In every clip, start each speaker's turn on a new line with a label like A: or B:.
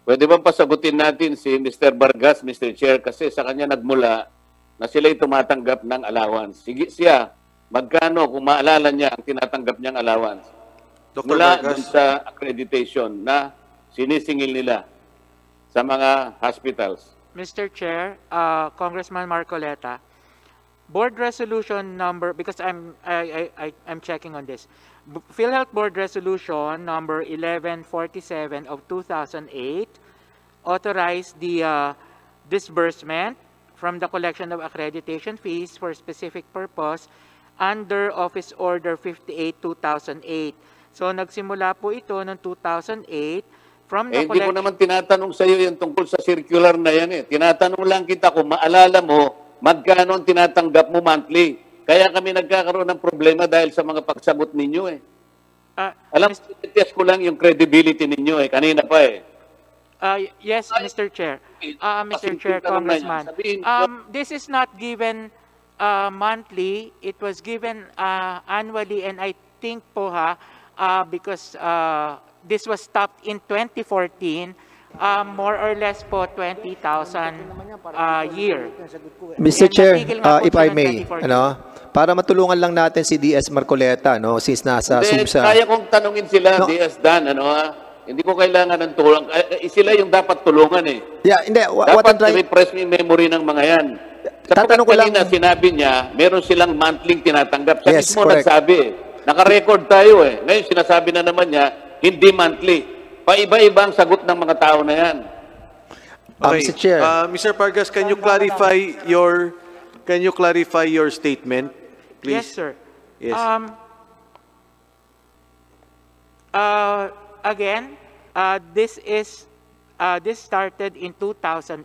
A: Pwede bang pasagutin natin si Mr. Vargas, Mr. Chair, kasi sa kanya nagmula na sila'y tumatanggap ng allowance. Sige siya, magkano kung maalala niya ang tinatanggap niyang allowance?
B: Dr.
A: Mula dun
B: Vargas.
A: sa accreditation na sinisingil nila sa mga hospitals.
C: Mr. Chair, Congressman Marcoleta, board resolution number, because I'm checking on this. PhilHealth Board Resolution number 1147 of 2008 authorized the disbursement from the collection of accreditation fees for specific purpose under Office Order 58-2008. So nagsimula po ito noong 2008 from the
A: Hindi ko naman tinatanong sa iyo yung tungkol sa circular na yan eh. Tinatanong lang kita kung maalala mo magkano ang tinatanggap mo monthly. Kaya kami nagkakaroon ng problema dahil sa mga pagsagot ninyo eh. Alam, test ko lang yung credibility ninyo eh. Kanina pa eh.
C: Yes, Mr. Chair. Mr. Chair, Congressman. This is not given monthly. It was given annually, and I think po because this was stopped in 2014, more or less po 20,000 a year.
D: Mr.
C: And
D: Chair,
C: natigil nga po
D: if
C: siya
D: I
C: ng
D: may,
C: 2014.
D: para matulungan lang natin si DS Marcoleta, since nasa
A: Hindi,
D: SUBSA.
A: kaya kong tanungin sila,
D: No.
A: DS Dan, hindi ko kailangan ng tulong. Sila yung dapat tulungan eh.
D: Yeah, hindi. What I'm
A: Dapat
D: trying...
A: refresh yung memory ng mga yan. Sapagkat
D: Tatanong ko lang-
A: kanina sinabi niya, meron silang monthly tinatanggap. Siya
D: Yes,
A: mismo
D: correct.
A: nagsabi eh. Naka-record tayo eh. Ngayon sinasabi na naman niya, hindi monthly. Paiba-iba ang sagot ng mga tao na yan.
D: Mr. Chair.
B: Mr. Vargas, can you clarify your statement, please?
C: Yes, sir.
B: Yes.
C: Again, this started in 2008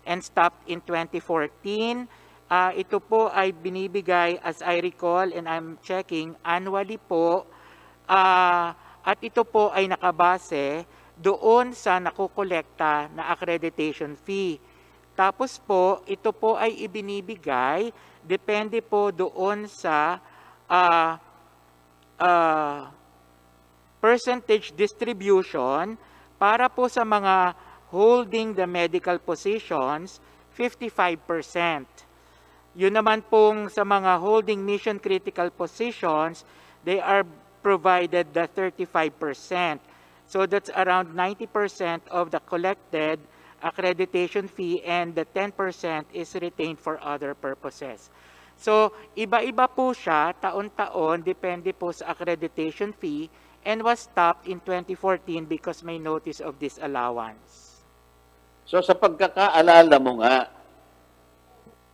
C: and stopped in 2014. Ito po ay binibigay, as I recall and I'm checking, annually po. At ito po ay nakabase doon sa nakukolekta na accreditation fee. Tapos po, ito po ay ibinibigay, depende po doon sa percentage distribution para po sa mga holding the medical positions, 55%. Yun naman pong sa mga holding mission critical positions, they are provided the 35%. So that's around 90% of the collected accreditation fee, and the 10% is retained for other purposes. So iba-iba po siya, taon-taon, depende po sa accreditation fee, and was stopped in 2014 because may notice of disallowance.
A: So sa pagkakaalala mo nga,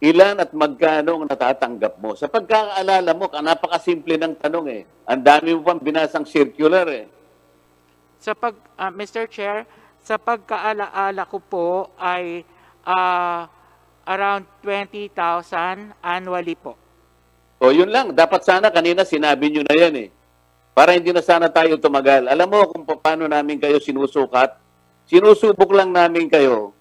A: ilan at magkano ang natatanggap mo? Sa pagkakaalala mo, napakasimple ng tanong eh. Ang dami mo pang binasang circular eh.
C: Mr. Chair, sa pagkaalaala ko po ay around 20,000 annually po.
A: O yun lang, dapat sana kanina sinabi nyo na yan eh. Para hindi na sana tayo tumagal. Alam mo kung paano namin kayo sinusukat? Sinusubok lang namin kayo.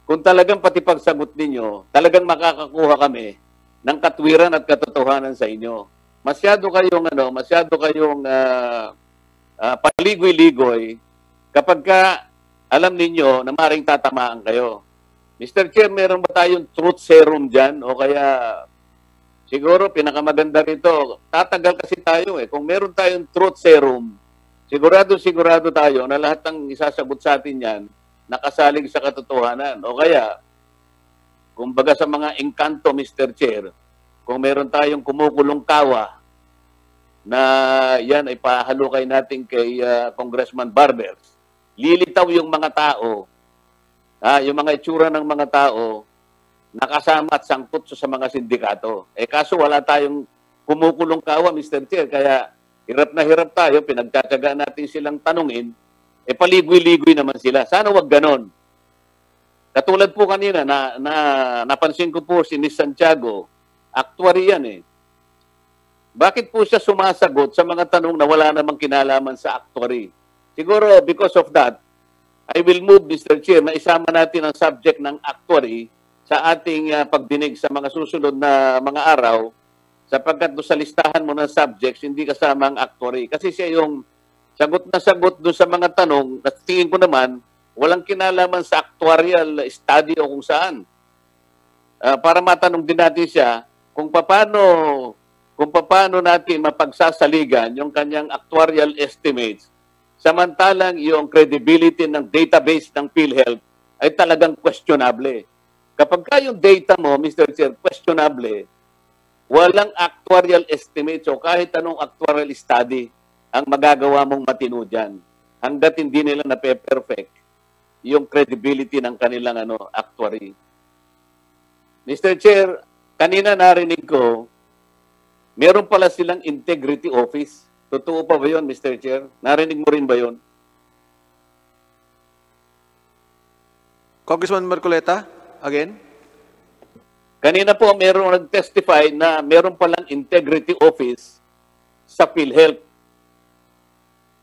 A: Kung talagang pati pagsagot ninyo, talagang makakakuha kami ng katwiran at katotohanan sa inyo. Masyado kayong paligoy-ligoy kapag alam ninyo na maring tatamaan kayo. Mr. Chair, meron ba tayong truth serum dyan? O kaya siguro pinakamaganda rito, tatagal kasi tayo eh. Kung meron tayong truth serum, sigurado tayo na lahat ng isasagot sa atin yan nakasalig sa katotohanan. O kaya, kumbaga sa mga engkanto, Mr. Chair, kung meron tayong kumukulong kawa na yan ay pahalukay natin kay Congressman Barbers, lilitaw yung mga tao, yung mga itsura ng mga tao, nakasama at sangkot sa mga sindikato. Kaso wala tayong kumukulong kawa, Mr. Chair, kaya hirap na hirap tayo, pinagtsatsagaan natin silang tanungin, paligoy-ligoy naman sila. Sana wag ganon. Katulad po kanina, napansin ko po si Miss Santiago, actuary yan eh. Bakit po siya sumasagot sa mga tanong na wala namang kinalaman sa actuary? Siguro because of that, I will move, Mr. Chair, na isama natin ang subject ng actuary sa ating pagdinig sa mga susunod na mga araw, sapagkat sa listahan mo ng subjects, hindi kasama ang actuary. Kasi siya yung sagot na sagot doon sa mga tanong, at tingin ko naman, Walang kinalaman sa actuarial study o kung saan. Para matanong din natin siya kung paano natin mapagsasaligan yung kanyang actuarial estimates samantalang yung credibility ng database ng PhilHealth ay talagang questionable. Kapag ka yung data mo, Mr. Chair, questionable, walang actuarial estimates o kahit anong actuarial study ang magagawa mong matino dyan hanggat hindi nila na-perfect yung credibility ng kanilang actuary. Mr. Chair, kanina narinig ko, meron pala silang integrity office. Totoo pa ba yun, Mr. Chair? Narinig mo rin ba yun?
B: Congressman Marcoleta, again.
A: Kanina po merong nag-testify na meron palang integrity office sa PhilHealth.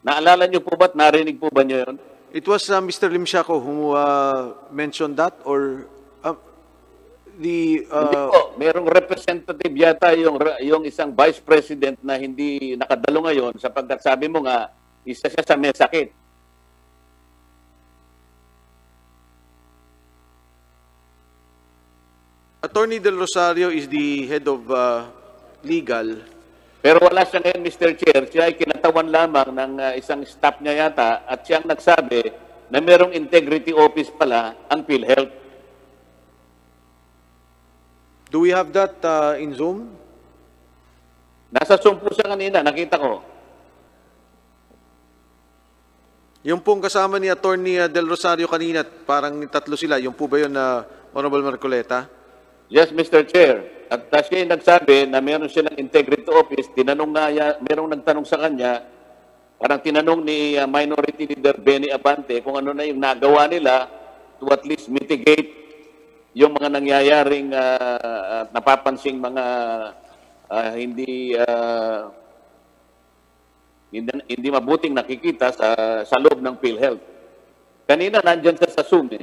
A: Naalala niyo po ba't narinig po ba niyo yun?
B: It was Mr. Limsiaco who mentioned that, or
A: Hindi po, merong representative yata yung isang vice president na hindi nakadalo ngayon sapagkat sabi mo nga, isa siya sa may sakit.
B: Attorney Del Rosario is the head of legal.
A: Pero wala siya ngayon, Mr. Chair. Siya ay kinatawan lamang ng isang staff niya yata at siyang nagsabi na merong integrity office pala ang PhilHealth.
B: Do we have that in Zoom?
A: Nasa Zoom po siya kanina, nakita ko.
B: Yung pong kasama ni Attorney Del Rosario kanina, parang tatlo sila. Yung po ba yun, Honorable Marcoleta?
A: Yes, Mr. Chair. At siya yung nagsabi na meron silang integrity office, merong nagtanong sa kanya, parang tinanong ni Minority Leader Benny Abante kung ano na yung nagawa nila to at least mitigate yung mga nangyayaring napapansing mga hindi mabuting nakikita sa loob ng PhilHealth. Kanina nandyan siya sa Zoom eh.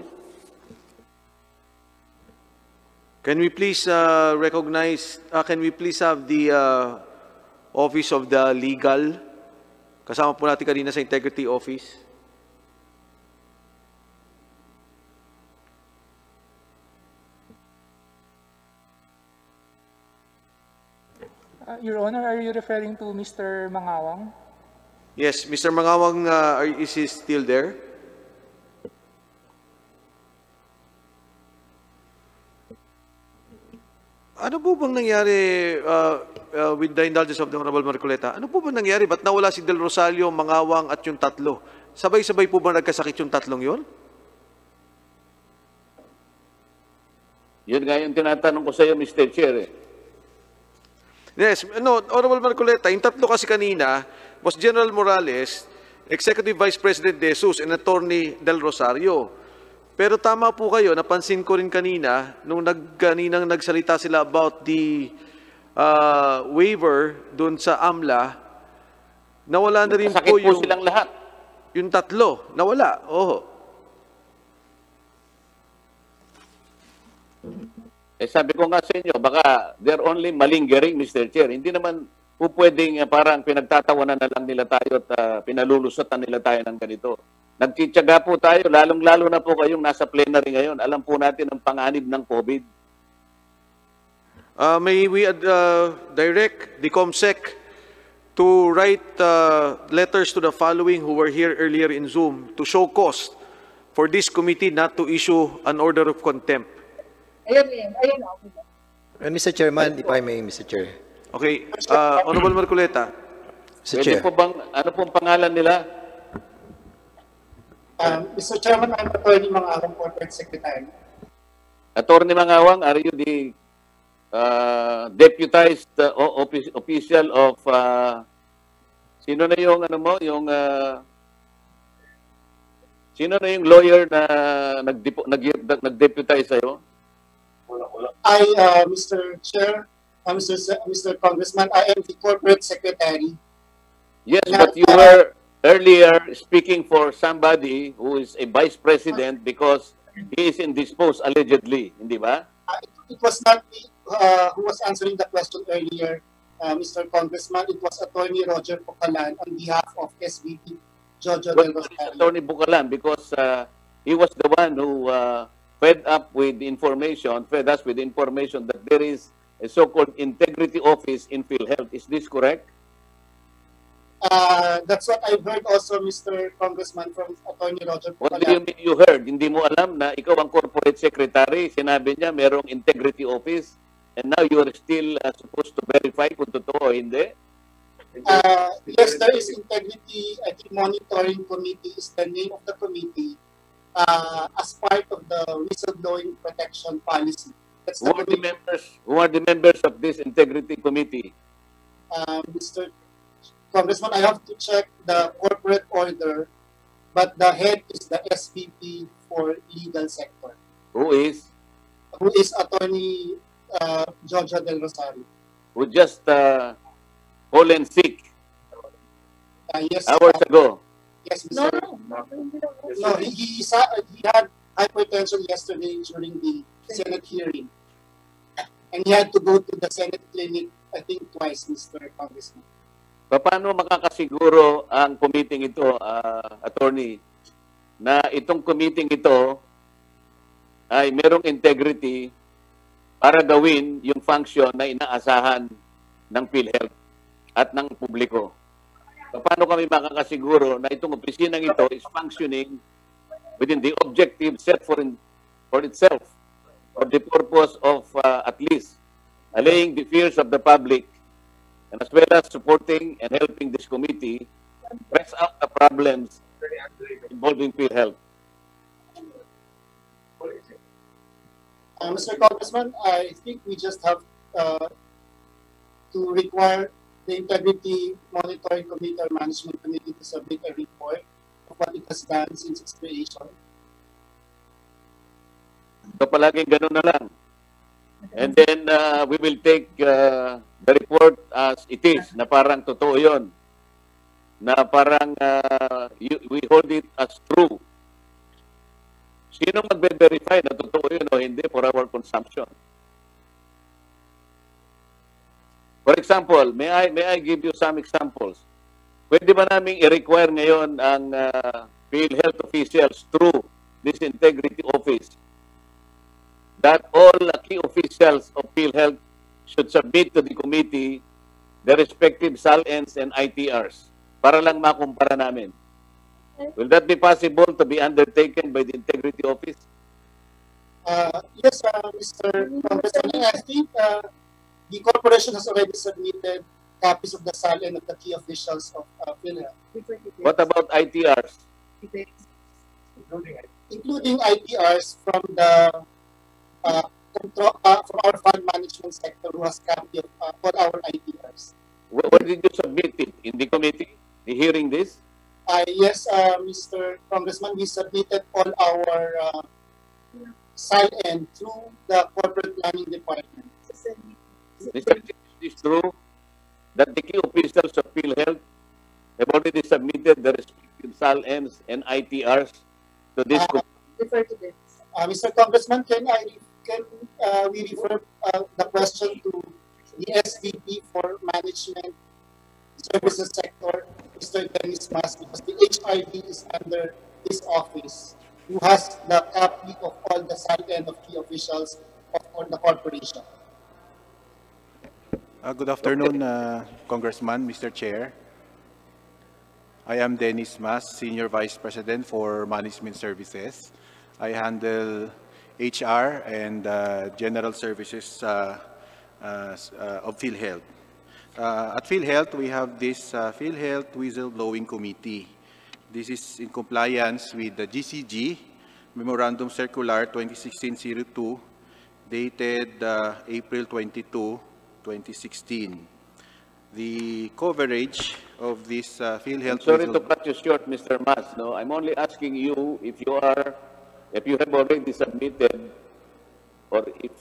B: Can we please can we please have the Office of the Legal? Kasama po natin kanina sa Integrity Office.
E: Your Honor, are you referring to Mr. Mangawang?
B: Yes, Mr. Mangawang, is he still there? Ano po bang nangyari with the indulgence of the Honorable Marcoleta? Ano po bang nangyari? Ba't nawala si Del Rosario, Mangawang at yung tatlo? Sabay-sabay po ba nagkasakit yung tatlong yun?
A: Yun nga yung tinatanong ko sa iyo, Mr. Chair eh.
B: Yes, no, Honorable Marcoleta, yung tatlo kasi kanina was General Morales, Executive Vice President De Jesus, and Attorney Del Rosario. Pero tama po kayo, napansin ko rin kanina, nung kaninang nagsalita sila about the waiver doon sa AMLA, nawala na rin
A: Sakit
B: po
A: po silang lahat.
B: yung tatlo, nawala. Oo.
A: Eh sabi ko nga sa inyo, baka they're only malingering, Mr. Chair. Hindi naman po pwedeng parang pinagtatawanan na lang nila tayo at pinalulusotan nila tayo ng ganito. Nagtityaga po tayo, lalong-lalo na po kayong nasa plenary ngayon. Alam po natin ang panganib ng COVID.
B: May we direct the COMSEC to write letters to the following who were here earlier in Zoom to show cause for this committee not to issue an order of contempt.
F: Ayun.
D: And Mr. Chairman, if I may, Mr. Chair.
B: Okay, Honorable Marcoleta.
D: Mr.
A: Pwede
D: Chair.
A: po bang, ano pong pangalan nila?
F: Mr. Chairman, I'm Attorney Mangawang, Corporate Secretary.
A: Attorney Mangawang, are you the deputized official of sino na yung sino na yung lawyer na nag-deputize sa'yo?
F: Mr. Chair, Mr. Congressman, I am the Corporate Secretary.
A: Yes, but you were earlier speaking for somebody who is a vice president because he is indisposed allegedly, hindi ba?
F: It was not me who was answering the question earlier, Mr. Congressman. It was Attorney Roger Pocalan on behalf of SVP Jojo Del Rosario.
A: Attorney Bucalan, because he was the one who fed us with information that there is a so-called integrity office in PhilHealth. Is this correct?
F: That's what I've heard also, Mr. Congressman, from Attorney Roger
A: What do you
F: Pacala.
A: mean you heard? Hindi mo alam na ikaw ang corporate secretary, sinabi niya merong integrity office, and now you are still supposed to verify kung totoo o hindi?
F: Yes, there is integrity. I think monitoring committee is the name of the committee as part of the whistleblowing protection policy. That's the committee.
A: Who are the members of this integrity committee?
F: Mr. Congressman, I have to check the corporate order, but the head is the SVP for legal sector,
A: Who is?
F: who is Attorney Georgia Del Rosario.
A: Who just fallen sick
F: Yes,
A: hours ago?
F: yes, Mr. No, he had hypertension yesterday during the Senate hearing, and he had to go to the Senate clinic, I think twice, Mr. Congressman.
A: Paano makakasiguro ang committee ito, attorney, na itong committee ito ay merong integrity para gawin yung function na inaasahan ng PhilHealth at ng publiko? Paano kami makakasiguro na itong opisinang ito is functioning within the objective set for itself, for the purpose of at least allaying the fears of the public, and as well as supporting and helping this committee press out the problems involving PhilHealth?
F: Mr. Congressman, I think we just have to require the Integrity Monitoring Committee or Management Committee to submit a report of what it has done since its creation.
A: So palaging ganun na lang. And then we will take the report as it is, na parang totoo yun. Na parang we hold it as true. Sino magbe-verify na totoo yun o hindi for our consumption? For example, may I give you some examples? Pwede ba naming i-require ngayon ang PhilHealth officials through this integrity office that all key officials of PhilHealth should submit to the committee the respective SALNs and ITRs para lang makumpara namin? Will that be possible to be undertaken by the integrity office?
F: Yes, Mr. Congressman, I think the corporation has already submitted copies of the SALN of the key officials of PhilHealth.
A: What about ITRs?
F: Including ITRs from the from our fund management sector who has copy of all our ITRs.
A: Where did you submit it? In the committee? The hearing this?
F: Yes, Mr. Congressman, we submitted all our SALN through the corporate planning department.
A: Mr. Chief, is this true that the key officials of PhilHealth have already submitted the respective SALNs and ITRs to this committee?
F: Mr. Congressman, can we refer the question to the SVP for Management Services Sector, Mr. Dennis Mas, because the HRD is under his office, who has the copy of all the SALN of key officials of the corporation.
G: Good afternoon, Congressman, Mr. Chair. I am Dennis Mas, Senior Vice President for Management Services. I handle HR and general services of PhilHealth. At PhilHealth, we have this PhilHealth Whistleblowing Committee. This is in compliance with the GCG Memorandum Circular 2016-02, dated April 22, 2016. The coverage of this PhilHealth...
A: Sorry to cut you short, Mr. Mas. No, I'm only asking you if you have already submitted, or if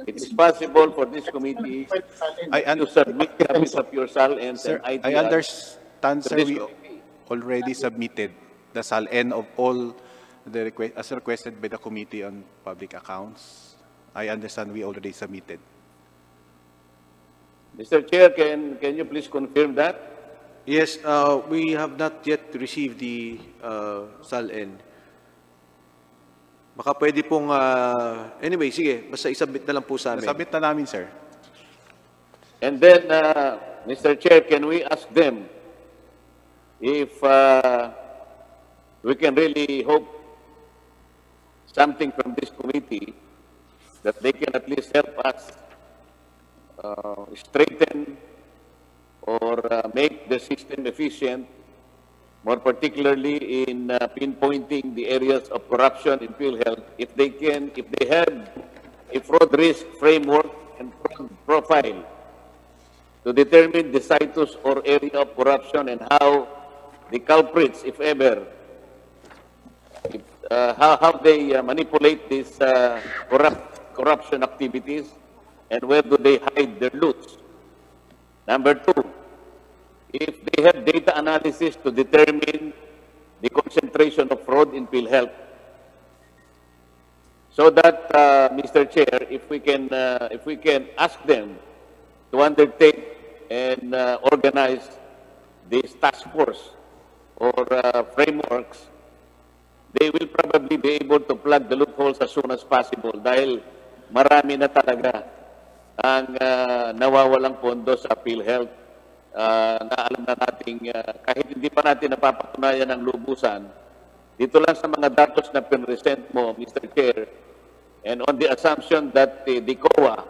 A: it is possible for this committee to submit copies of your SALNs
G: Sir,
A: and ITRs.
G: I understand,
A: to
G: sir,
A: this
G: we
A: committee.
G: already submitted the SALN of all the request as requested by the Committee on Public Accounts. I understand we already submitted.
A: Mr. Chair, can you please confirm that?
B: Yes, we have not yet received the SALN. Baka pwede pong, anyway, sige, basta isubmit na lang po sa amin.
G: Nasabit na namin, sir.
A: And then, Mr. Chair, can we ask them if we can really hope something from this committee that they can at least help us straighten or make the system efficient, more particularly in pinpointing the areas of corruption in PhilHealth, if they have a fraud risk framework and fraud profile to determine the situs or area of corruption and how the culprits, if ever, how they manipulate these corruption activities and where do they hide their loot. Number two, if they have data analysis to determine the concentration of fraud in PhilHealth. So that, Mr. Chair, if we can ask them to undertake and organize this task force or frameworks, they will probably be able to plug the loopholes as soon as possible dahil marami na talaga ang nawawalang pondo sa PhilHealth. Na alam na nating kahit hindi pa natin napapatunayan ng lubusan, dito lang sa mga datos na pinresent mo, Mr. Chair, and on the assumption that the COA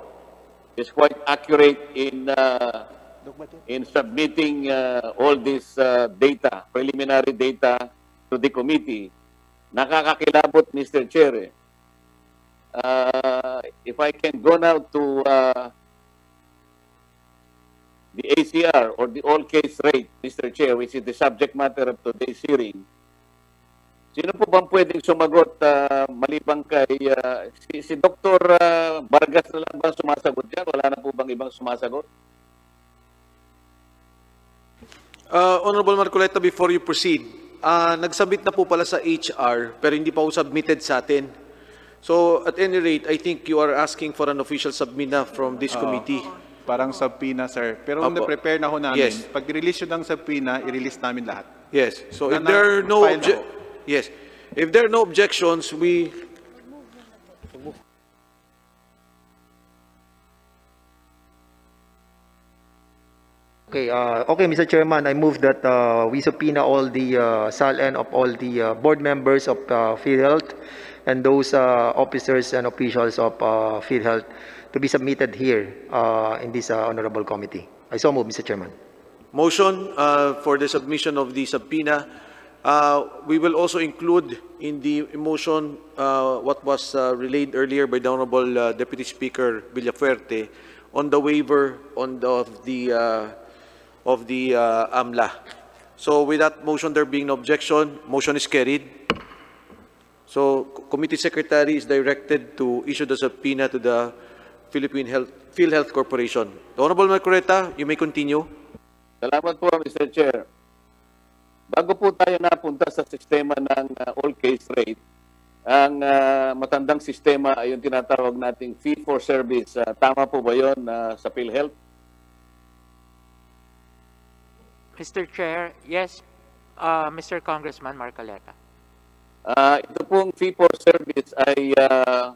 A: is quite accurate in submitting all this data, preliminary data to the committee, nakakakilabot, Mr. Chair. If I can go now to the ACR or the all-case rate, Mr. Chair, which is the subject matter of today's hearing, sino po bang pwedeng sumagot maliban kay si Dr. Vargas na lang bang sumasagot dyan? Wala na po bang ibang sumasagot?
B: Honorable Marcoleta, before you proceed, nagsubmit na po pala sa HR pero hindi pa po submitted sa atin. So at any rate, I think you are asking for an official submit from this committee.
G: Parang subpoena, sir. Pero
B: Opo.
G: na-prepare na ho namin.
B: Yes.
G: Pag release yun ng subpoena, i-release namin lahat.
B: Yes. So if
G: Na-
B: there are no
G: file na ho.
B: yes, if there are no objections, we
D: Okay, Mr. Chairman, I move that we subpoena all the SALN of all the board members of PhilHealth and those officers and officials of PhilHealth to be submitted here in this honorable committee. I so move, Mr. Chairman.
B: motion for the submission of the subpoena. We will also include in the motion what was relayed earlier by the Honorable Deputy Speaker Villafuerte on the waiver of the AMLA. So with that motion, there being no objection, motion is carried. So Committee Secretary is directed to issue the subpoena to the Philippine PhilHealth Corporation. The Honorable Marcoleta, you may continue.
A: Salamat po, Mr. Chair. Bago po tayo napunta sa sistema ng all-case rate, ang matandang sistema ay yung tinatawag nating fee-for-service. Tama po ba yun sa PhilHealth?
C: Mr. Chair, yes, Mr. Congressman Marcoleta.
A: Ito pong fee-for-service ay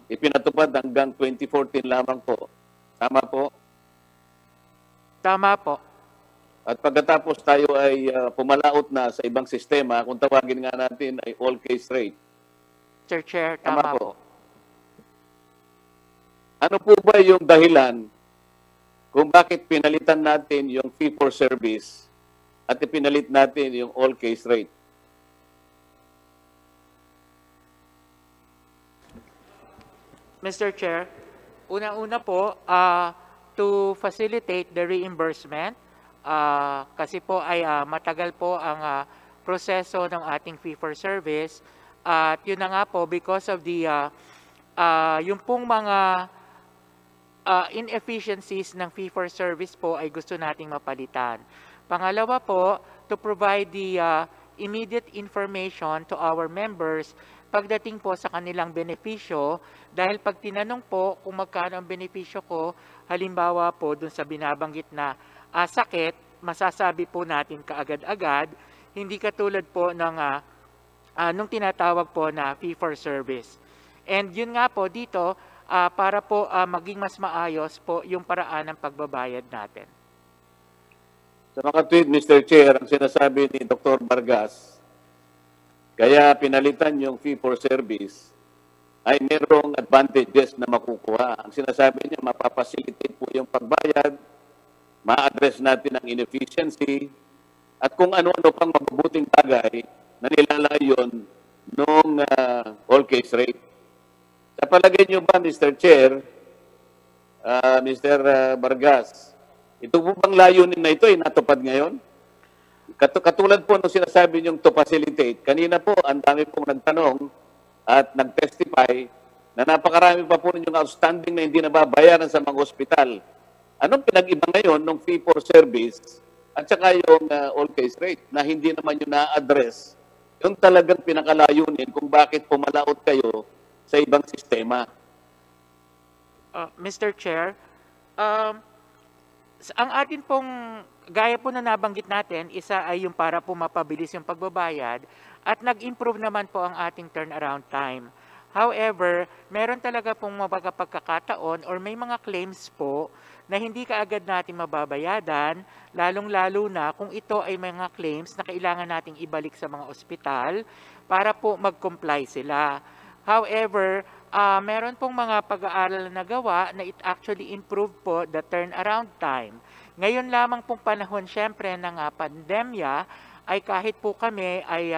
A: ipinatupad hanggang 2014 lamang po. Tama po?
C: Tama po.
A: At pagkatapos tayo ay pumalaot na sa ibang sistema, kung tawagin nga natin ay all-case rate.
C: Mr. Chair,
A: Tama
C: tama po.
A: Ano po ba yung dahilan kung bakit pinalitan natin yung fee-for-service at ipinalit natin yung all-case rate?
C: Mr. Chair, una-una po, to facilitate the reimbursement, kasi po ay matagal po ang proseso ng ating fee-for-service. At yun na nga po, because of the, yung pong mga inefficiencies ng fee-for-service po ay gusto nating mapalitan. Pangalawa po, to provide the immediate information to our members pagdating po sa kanilang benepisyo, dahil pag tinanong po kung magkano ang benepisyo ko, halimbawa po dun sa binabanggit na sakit, masasabi po natin kaagad-agad, hindi katulad po ng nung tinatawag po na fee-for-service. And yun nga po dito, para po maging mas maayos po yung paraan ng pagbabayad natin.
A: Sa mga tweet, Mr. Chair, ang sinasabi ni Dr. Vargas, kaya pinalitan yung fee for service, ay merong advantages na makukuha. Ang sinasabi niya, mapapacilitate po yung pagbayad, ma-address natin ang inefficiency, at kung ano-ano pang mabubuting bagay na nilalayon nung all case rate. Sa palagay niyo ba, Mr. Chair, Mr. Vargas, ito po bang layunin na ito ay natupad ngayon? Katulad po nung sinasabi niyong to facilitate, kanina po ang dami pong nagtanong at nag-testify na napakarami pa po ninyong outstanding na hindi nababayaran sa mga ospital. Anong pinag-iba ngayon ng fee for service at saka yung all case rate na hindi naman yung na-address yung talagang pinakalayunin kung bakit pumalaot kayo sa ibang sistema?
C: Mr. Chair, ang atin pong, gaya po na nabanggit natin, isa ay yung para po mapabilis yung pagbabayad at nag-improve naman po ang ating turnaround time. However, meron talaga pong pagkakataon or may mga claims po na hindi kaagad natin mababayadan, lalong-lalo na kung ito ay mga claims na kailangan nating ibalik sa mga ospital para po mag-comply sila. However, meron pong mga pag-aaral na gawa na it actually improve po the turnaround time. Ngayon lamang pong panahon syempre ng pandemya ay kahit po kami ay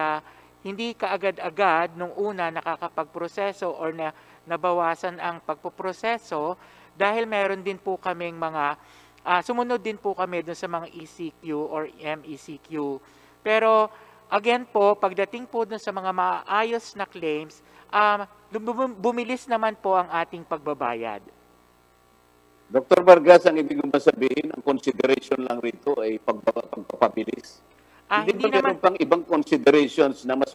C: hindi kaagad-agad nung una nakakapagproseso or nabawasan ang pagpoproseso dahil meron din po kaming mga, sumunod din po kami dun sa mga ECQ or MECQ. Pero again po, pagdating po dun sa mga maayos na claims, bumilis naman po ang ating pagbabayad.
A: Dr. Vargas, ang ibig mo sabihin, ang consideration lang rito ay pagpapabilis. Hindi ba meron pang ibang considerations na mas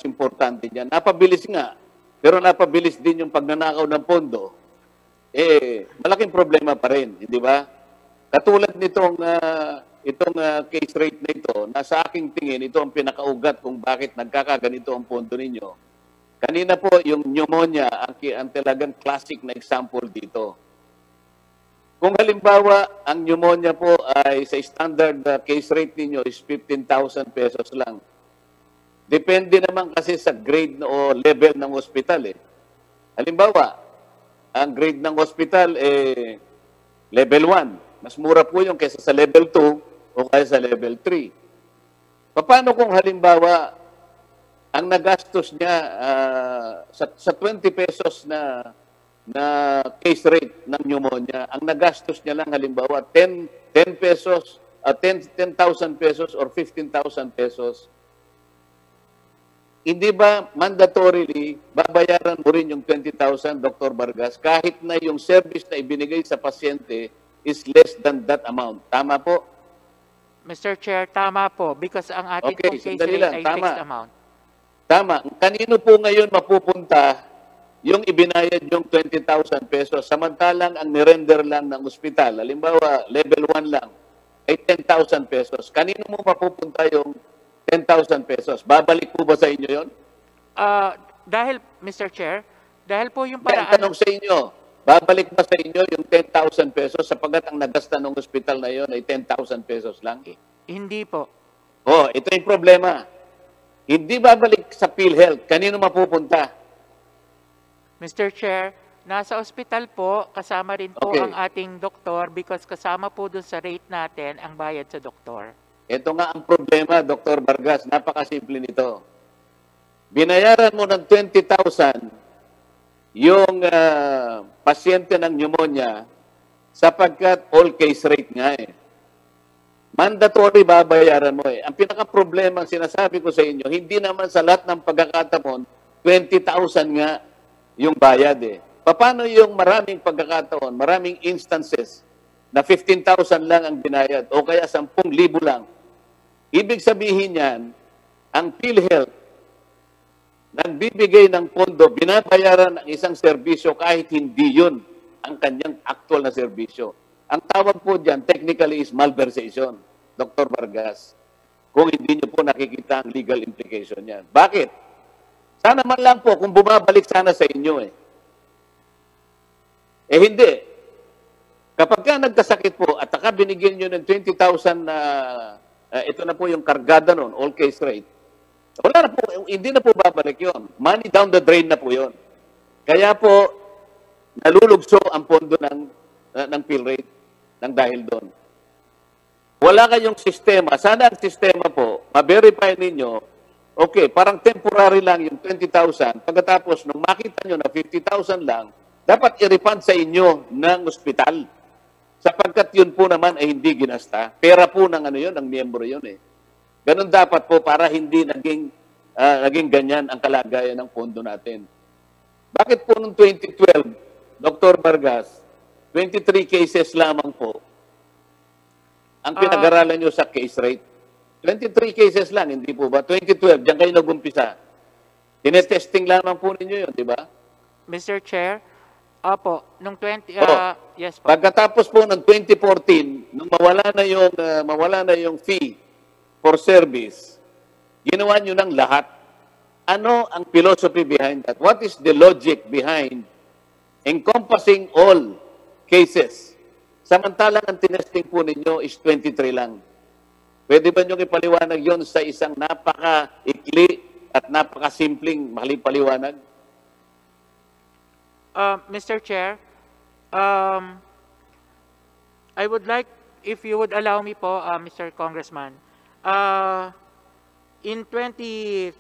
A: importante dyan? Napabilis nga, pero napabilis din yung pagnanakaw ng pondo. Malaking problema pa rin, hindi ba? Katulad nitong case rate na ito, na sa aking tingin, ito ang pinakaugat kung bakit nagkakaganito ang pondo ninyo. Kanina po, yung pneumonia, ang talagang classic na example dito. Kung halimbawa, ang pneumonia po ay sa standard case rate ninyo is 15,000 pesos lang. Depende naman kasi sa grade o level ng hospital. Halimbawa, ang grade ng hospital level 1. Mas mura po yung kaysa sa level 2 o kaysa sa level 3. Paano kung halimbawa, ang nagastos niya sa 20 pesos na case rate ng pneumonia, ang nagastos niya lang halimbawa 10,000 pesos or 15,000 pesos. Hindi ba mandatorily babayaran mo rin yung 20,000, Dr. Vargas, kahit na yung service na ibinigay sa pasyente is less than that amount? Tama po?
C: Mr. Chair, tama po because ang ating pong case rate ay fixed amount.
A: Tama. Kanino po ngayon mapupunta yung ibinayad yung 20,000 pesos, samantalang ang nirender lang ng ospital, halimbawa, level 1 lang, ay 10,000 pesos. Kanino mo mapupunta yung 10,000 pesos? Babalik po ba sa inyo yon?
C: Dahil, Mr. Chair, dahil po yung paraan...
A: Ang tanong sa inyo, babalik ba sa inyo yung 10,000 pesos sapagat ang nagasta ng ospital na yon ay 10,000 pesos lang?
C: Hindi po.
A: Ito yung problema. Hindi babalik sa PhilHealth. Kanino mapupunta?
C: Mr. Chair, nasa ospital po, kasama rin po ang ating doktor because kasama po dun sa rate natin ang bayad sa doktor.
A: Ito nga ang problema, Dr. Vargas. Napakasimple nito. Binayaran mo ng 20,000 yung pasyente ng pneumonia sapagkat all case rate nga Mandatory babayaran mo Ang pinaka-problema, sinasabi ko sa inyo, hindi naman sa lahat ng pagkakataon, 20,000 nga yung bayad Paano yung maraming pagkakataon, maraming instances na 15,000 lang ang binayad o kaya 10,000 lang? Ibig sabihin yan, ang PhilHealth nagbibigay ng pondo, binabayaran ng isang serbisyo kahit hindi yun ang kanyang actual na serbisyo. Ang tawag po dyan, technically, is malversation, Dr. Vargas. Kung hindi nyo po nakikita ang legal implication yan. Bakit? Sana man lang po kung bumabalik sana sa inyo eh. Eh hindi. Kapag ka nagkasakit po at saka binigyan nyo ng 20,000 na ito na po yung kargada nun, all case rate, wala na po, hindi na po babalik yon. Money down the drain na po yon. Kaya po, nalulugso ang pondo ng fill rate ng dahil doon. Wala kayong sistema. Sana ang sistema po, ma-verify ninyo, okay, parang temporary lang yung 20,000. Pagkatapos, nung makita nyo na 50,000 lang, dapat i-refund sa inyo ng ospital. Sapagkat yun po naman ay hindi ginasta. Pera po ng ano yun, ng miyembro yun eh. Ganun dapat po para hindi naging ganyan ang kalagayan ng pondo natin. Bakit po noong 2012, Dr. Vargas, 23 cases lamang po ang pinag-aralan nyo sa case rate? 23 cases lang, hindi po ba? 2012, diyan kayo nag-umpisa. Tinetesting lamang po ninyo yun, di ba?
C: Mr. Chair, opo, nung 20, yes po.
A: Pagkatapos po ng 2014, nung mawala na yung fee for service, ginawa nyo ng lahat. Ano ang philosophy behind that? What is the logic behind encompassing all cases? Samantalang ang tinesting po ninyo is 23 lang. Pwede ba nyo ipaliwanag yon sa isang napaka-ikli at napaka-simpleng paliwanag?
C: Mr. Chair, I would like, if you would allow me po, Mr. Congressman, in 2013,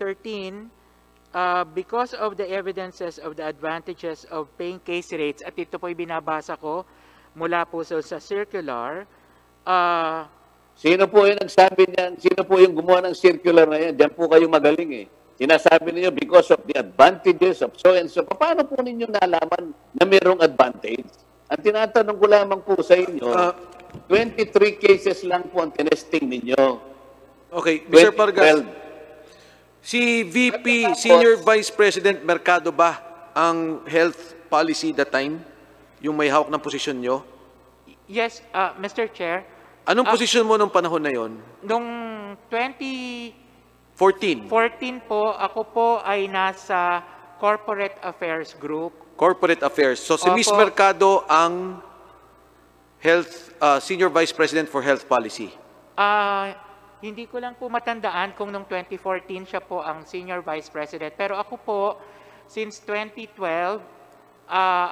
C: because of the evidences of the advantages of paying case rates, at ito po'y binabasa ko mula po sa circular,
A: Sino po yung nagsabi niyan? Sino po yung gumawa ng circular na yan? Diyan po kayo magaling eh. Sinasabi niyo because of the advantages of so and so. Paano po ninyo nalaman na mayroong advantage? Ang tinatanong ko lamang po sa inyo, 23 cases lang po ang tinesting ninyo.
B: Okay, Mr. Vargas,
A: 2012.
B: si VP, Senior Vice President Mercado ba ang health policy that time? Yung may hawak ng posisyon nyo?
C: yes, Mr. Chair,
B: Anong posisyon mo nung panahon na yon?
C: nung 2014
B: 14.
C: po, ako po ay nasa Corporate Affairs Group.
B: Corporate Affairs. So si Ms.
C: Opo.
B: Mercado ang Senior Vice President for Health Policy.
C: Hindi ko lang po matandaan kung nung 2014 siya po ang Senior Vice President. Pero ako po, since 2012,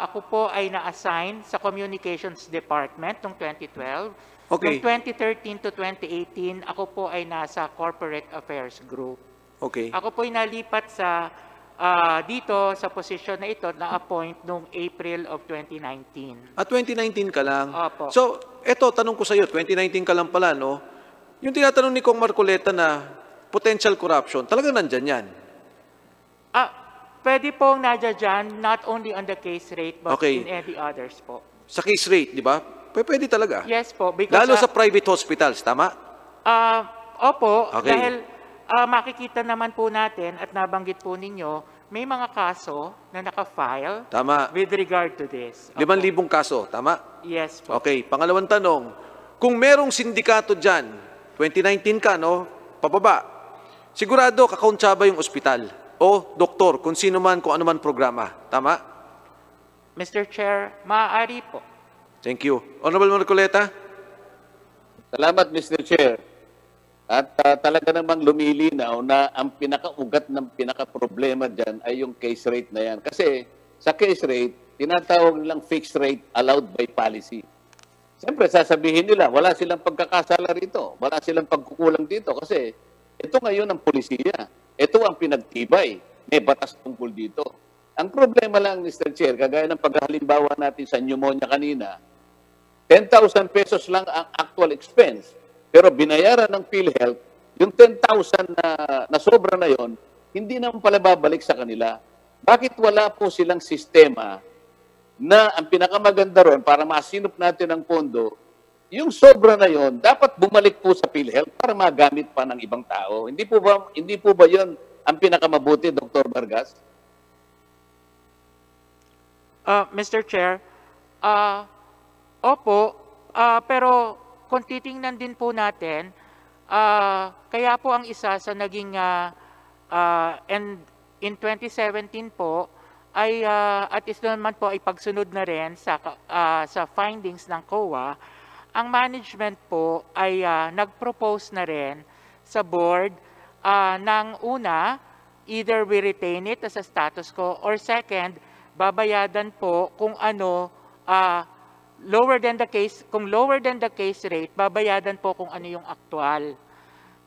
C: ako po ay na-assign sa Communications Department noong 2012.
B: Okay.
C: Noong 2013 to 2018, ako po ay nasa Corporate Affairs Group.
B: Okay.
C: Ako po ay nalipat dito sa posisyon na ito na-appoint noong April of 2019.
B: 2019 ka lang?
C: Opo.
B: So, eto, tanong ko sa iyo, 2019 ka lang pala, no? Yung tinatanong ni Kong Marcoleta na potential corruption, talagang nandyan yan?
C: Pwede pong nadya dyan, not only on the case rate, but
B: Okay.
C: in any others po.
B: Sa case rate, di ba? Pwede talaga.
C: Yes po. Because,
B: Lalo sa private hospitals, tama?
C: opo,
B: Okay.
C: dahil makikita naman po natin at nabanggit po ninyo, may mga kaso na naka-file
B: Tama.
C: with regard to this. Opo.
B: 5,000 kaso, tama?
C: Yes po.
B: Okay, pangalawang tanong. Kung merong sindikato dyan, 2019 ka, no? Pababa. Sigurado, kakontsaba yung ospital o doktor, kung sino man, kung ano man programa. Tama?
C: Mr. Chair, maaari po.
B: Thank you. Honorable Marcoleta?
A: Salamat, Mr. Chair. At talaga namang lumilinaw na ang pinakaugat ng pinaka-problema dyan ay yung case rate na yan. Kasi sa case rate, tinatawag nilang fixed rate allowed by policy. Siyempre, sasabihin nila, wala silang pagkakasala rito. Wala silang pagkukulang dito. Kasi ito ngayon ang polisiya. Ito ang pinagtibay. May batas tungkol dito. Ang problema lang, Mr. Chair, kagaya ng paghalimbawa natin sa pneumonia kanina, 10,000 pesos lang ang actual expense. Pero binayaran ng PhilHealth, yung 10,000 na sobra na yon, hindi naman pala babalik sa kanila. Bakit wala po silang sistema na ang pinakamaganda ron para masinop natin ang pondo, yung sobra na yon dapat bumalik po sa PhilHealth para magamit pa ng ibang tao. Hindi po ba yon ang pinakamabuti, Dr. Vargas?
C: Mr. Chair, opo, pero kung titingnan din po natin, kaya po ang isa sa naging and in 2017 po, ay at is naman po ay pagsunod na rin sa findings ng COA, ang management po ay nag-propose na rin sa board ng una, either we retain it as a status quo, or second, babayadan po kung ano, kung lower than the case rate, babayadan po kung ano yung aktual.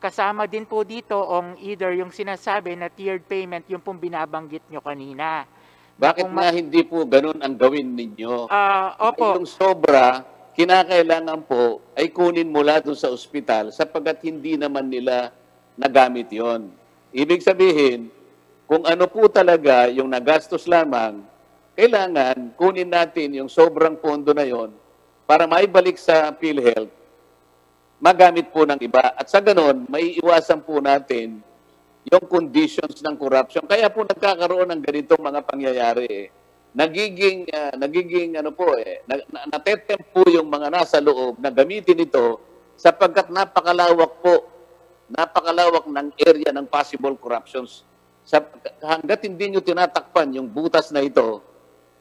C: Kasama din po dito either yung sinasabi na tiered payment, yung pong binabanggit nyo kanina.
A: Bakit na hindi po ganun ang gawin ninyo?
C: Opo.
A: Yung sobra, kinakailangan po ay kunin mula doon sa ospital sapagkat hindi naman nila nagamit yon. Ibig sabihin, kung ano po talaga yung nagastos lamang, kailangan kunin natin yung sobrang pondo na yon para maibalik sa PhilHealth, magamit po ng iba. At sa ganon, may iwasan po natin yung conditions ng corruption. Kaya po nagkakaroon ng ganitong mga pangyayari. Nagiging natetempt po yung mga nasa loob na gamitin ito sapagkat napakalawak ng area ng possible corruptions. Hanggat hindi nyo tinatakpan yung butas na ito,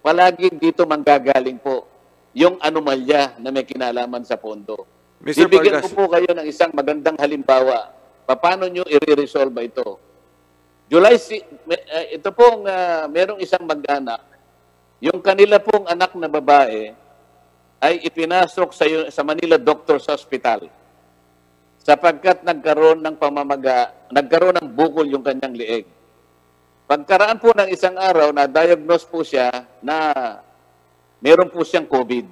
A: palaging dito manggagaling po yung anomalya na may kinalaman sa pondo.
B: Mr.
A: Bibigyan
B: Vargas.
A: ko po kayo ng isang magandang halimbawa. Paano nyo i-resolve ito? Ito pong merong isang mag-anak. Yung kanila pong anak na babae ay ipinasok sa Manila Doctors Hospital sapagkat nagkaroon ng nagkaroon ng bukol yung kanyang lieg. Pagkaraan po ng isang araw, na-diagnose po siya na meron po siyang COVID.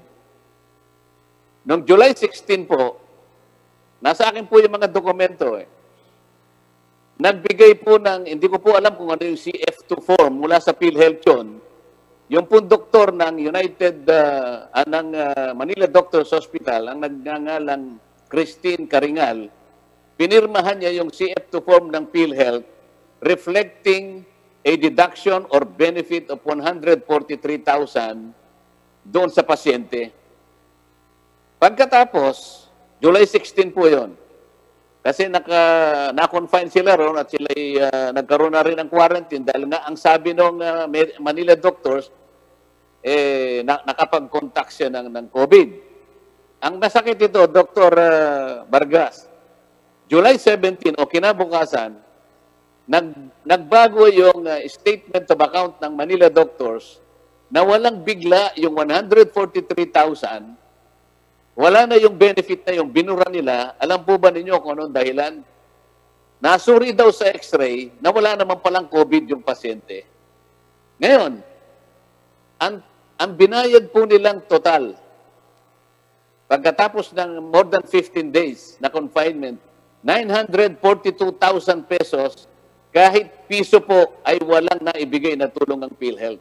A: Noong July 16 po, nasa akin po yung mga dokumento Nagbigay po hindi ko po alam kung ano yung CF2 form mula sa PhilHealth yun. Yung pong doktor ng Manila Doctors Hospital, ang nagngangalang Christine Karingal, pinirmahan niya yung CF2 form ng PhilHealth reflecting a deduction or benefit of 143,000 doon sa pasyente. Pagkatapos, July 16 po yon. Kasi na-confine sila ron at sila nagkaroon na rin ng quarantine dahil nga ang sabi ng Manila doctors, nakapag-contact siya ng COVID. Ang nasakit ito, Dr. Vargas, July 17 o kinabukasan, nagbago yung statement of account ng Manila doctors na walang bigla yung 143,000. Wala na yung benefit na yung binura nila. Alam po ba ninyo kung anong dahilan? Nasuri daw sa x-ray na wala naman palang COVID yung pasyente. Ngayon, ang binayad po nilang total, pagkatapos ng more than 15 days na confinement, 942,000 pesos, kahit piso po ay walang naibigay na tulong ng PhilHealth.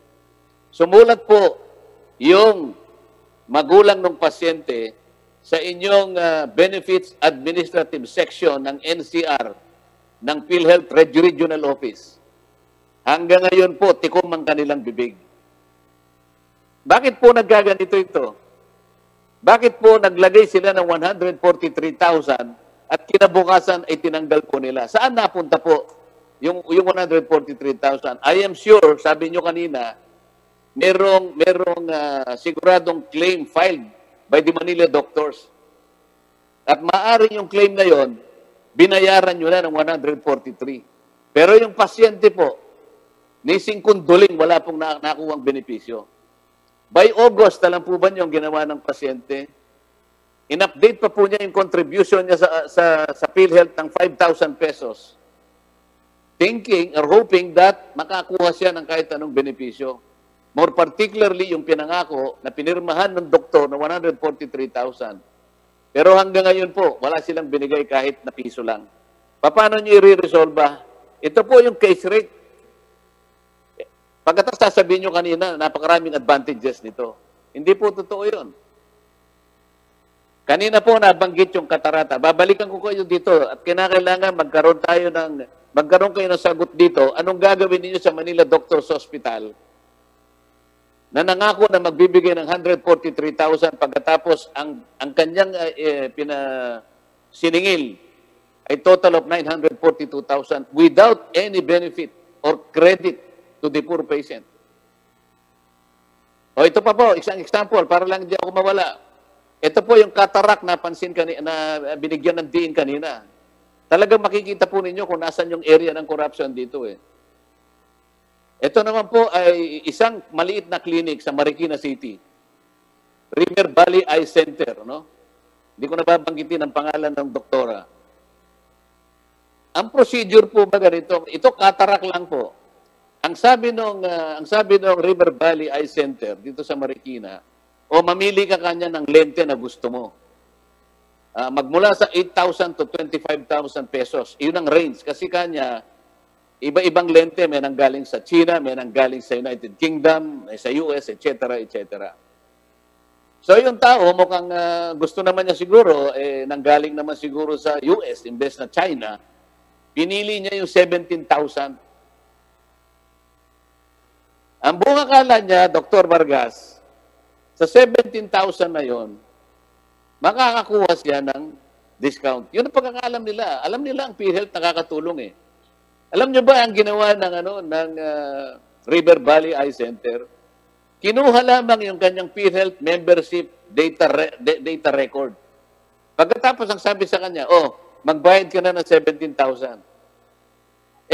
A: Sumulat po yung magulang ng pasyente sa inyong Benefits Administrative Section ng NCR ng PhilHealth Regional Office. Hanggang ngayon po, tikom ang kanilang bibig. Bakit po nagkaganito ito? Bakit po naglagay sila ng 143,000 at kinabukasan ay tinanggal po nila? Saan napunta po yung 143,000? I am sure, sabi nyo kanina, merong siguradong claim filed by the Manila doctors. At maaari yung claim na yon, binayaran nyo na ng 143. Pero yung pasyente po, ni singkunduling wala pong nakuhang benepisyo. By August, alam po ba yung ginawa ng pasyente? In-update pa po niya yung contribution niya sa PhilHealth ng 5,000 pesos. Thinking or hoping that makakuha siya ng kahit anong benepisyo. More particularly, yung pinangako na pinirmahan ng doktor na 143,000. Pero hanggang ngayon po, wala silang binigay kahit na piso lang. Paano nyo i-resolve? Ito po yung case rate. Pagkatapos sasabihin nyo kanina, napakaraming advantages nito. Hindi po totoo yun. Kanina po nabanggit yung katarata. Babalikan ko kayo dito at kinakailangan magkaroon kayo ng sagot dito. Anong gagawin niyo sa Manila Doctors Hospital na nangako na magbibigay ng 143,000 pagkatapos ang kanyang siningil ay total of 942,000 without any benefit or credit to the poor patient. O ito pa po, isang example, para lang hindi ako mawala. Ito po yung cataract na pansin na binigyan ng diin kanina. Talagang makikita po ninyo kung nasan yung area ng corruption dito eh. Ito naman po ay isang maliit na clinic sa Marikina City. River Valley Eye Center, no? Hindi ko nababanggitin ang pangalan ng doktora. Ang procedure po ba ganito? Ito cataract lang po. Ang sabi nung River Valley Eye Center dito sa Marikina, o mamili ka kanya ng lente na gusto mo. Magmula sa 8,000 to 25,000 pesos. Iyon ang range kasi kanya iba-ibang lente, may nanggaling sa China, may nanggaling sa United Kingdom, sa US, etc., etc. So yung tao mukhang gusto naman niya siguro nanggaling naman siguro sa US imbes na China. Pinili niya yung 17,000. Ang buong akala niya, Dr. Vargas, sa 17,000 na yon, makakakuha siya ng discount. Yun ang pagkakaalam nila. Alam nila ang PhilHealth nakakatulong eh. Alam niyo ba ang ginawa ng River Valley Eye Center? Kinuha lamang yung kanyang PhilHealth membership data record. Pagkatapos ang sabi sa kanya, magbayad ka na ng 17,000.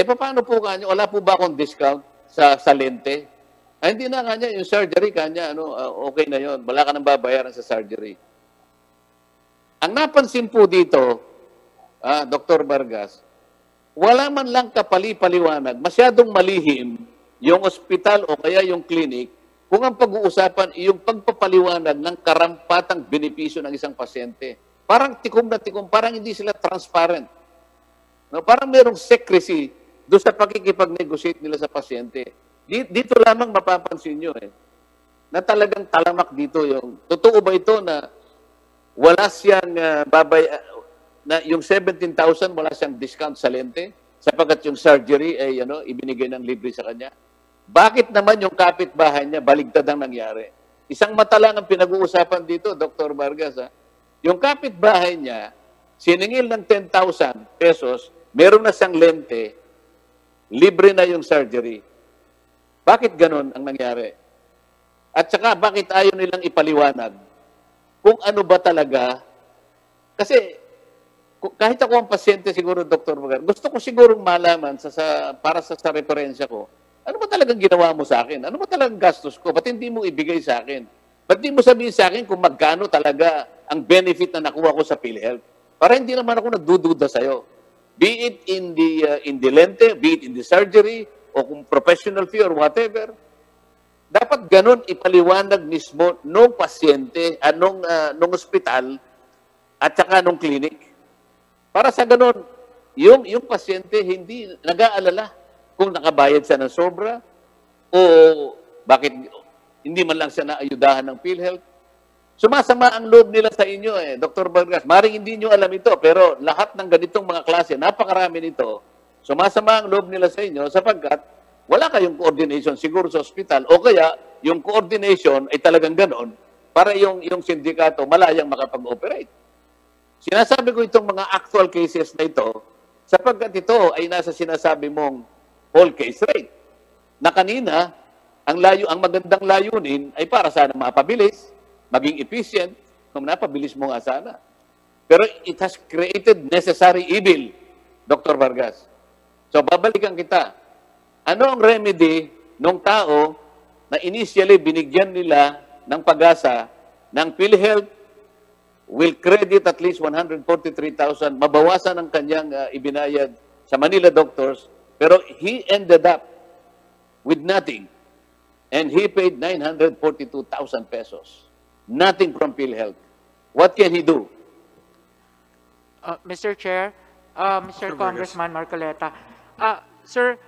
A: Paano po kanya? Wala po ba akong discount sa lente? Hindi na kanya, yung surgery kanya, okay na yon. Wala ka nang babayaran sa surgery. Ang napansin po dito, Dr. Vargas, wala man lang kapali-paliwanag, masyadong malihim yung ospital o kaya yung clinic kung ang pag-uusapan yung pagpapaliwanag ng karampatang benepisyo ng isang pasyente. Parang tikom na tikom, parang hindi sila transparent. No, parang mayroong secrecy doon sa pakikipag-negotiate nila sa pasyente. Dito lamang mapapansin nyo na talagang talamak dito yung, totoo ba ito na wala siyang na yung 17,000 wala siyang discount sa lente sapagkat yung surgery ay ibinigay ng libre sa kanya. Bakit naman yung kapitbahay niya baligtad ang nangyari? Isang mata lang ang pinag-uusapan dito, Dr. Vargas. Yung kapitbahay niya, siningil ng 10,000 pesos, meron na siyang lente, libre na yung surgery. Bakit ganun ang nangyari? At saka, bakit ayaw nilang ipaliwanag kung ano ba talaga? Kasi, kahit ako ang pasyente siguro, Dr. Vargas, gusto ko sigurong malaman para sa referensya ko, ano ba talagang ginawa mo sa akin? Ano ba talagang gastos ko? Ba't hindi mo ibigay sa akin? Ba't hindi mo sabihin sa akin kung magkano talaga ang benefit na nakuha ko sa PhilHealth? Para hindi naman ako nagdududa sa'yo. Be it in the lente, be it in the surgery, o kung professional fee or whatever. Dapat ganun ipaliwanag mismo nung pasyente, nung ospital, at saka nung clinic. Para sa ganun, yung pasyente hindi nag-aalala kung nakabayad siya ng sobra o bakit hindi man lang siya naayudahan ng PhilHealth. Sumasama ang loob nila sa inyo Dr. Vargas. Maring hindi nyo alam ito, pero lahat ng ganitong mga klase, napakarami nito, sumasama ang loob nila sa inyo sapagkat wala kayong coordination siguro sa ospital o kaya yung coordination ay talagang ganon para yung sindikato malayang makapag-operate. Sinasabi ko itong mga actual cases na ito sapagkat ito ay nasa sinasabi mong whole case rate. Na kanina, ang magandang layunin ay para sana mapabilis, maging efficient, kung napabilis mo nga sana. Pero it has created necessary evil, Dr. Vargas. So, babalikan kita. Ano ang remedy ng tao na initially binigyan nila ng pag-asa ng PhilHealth will credit at least 143,000, mabawasan ang kanyang ibinayad sa Manila doctors, pero he ended up with nothing. And he paid 942,000 pesos. Nothing from PhilHealth. What can he do?
C: Mr. Chair, Mr. Congressman Marcoleta, sir,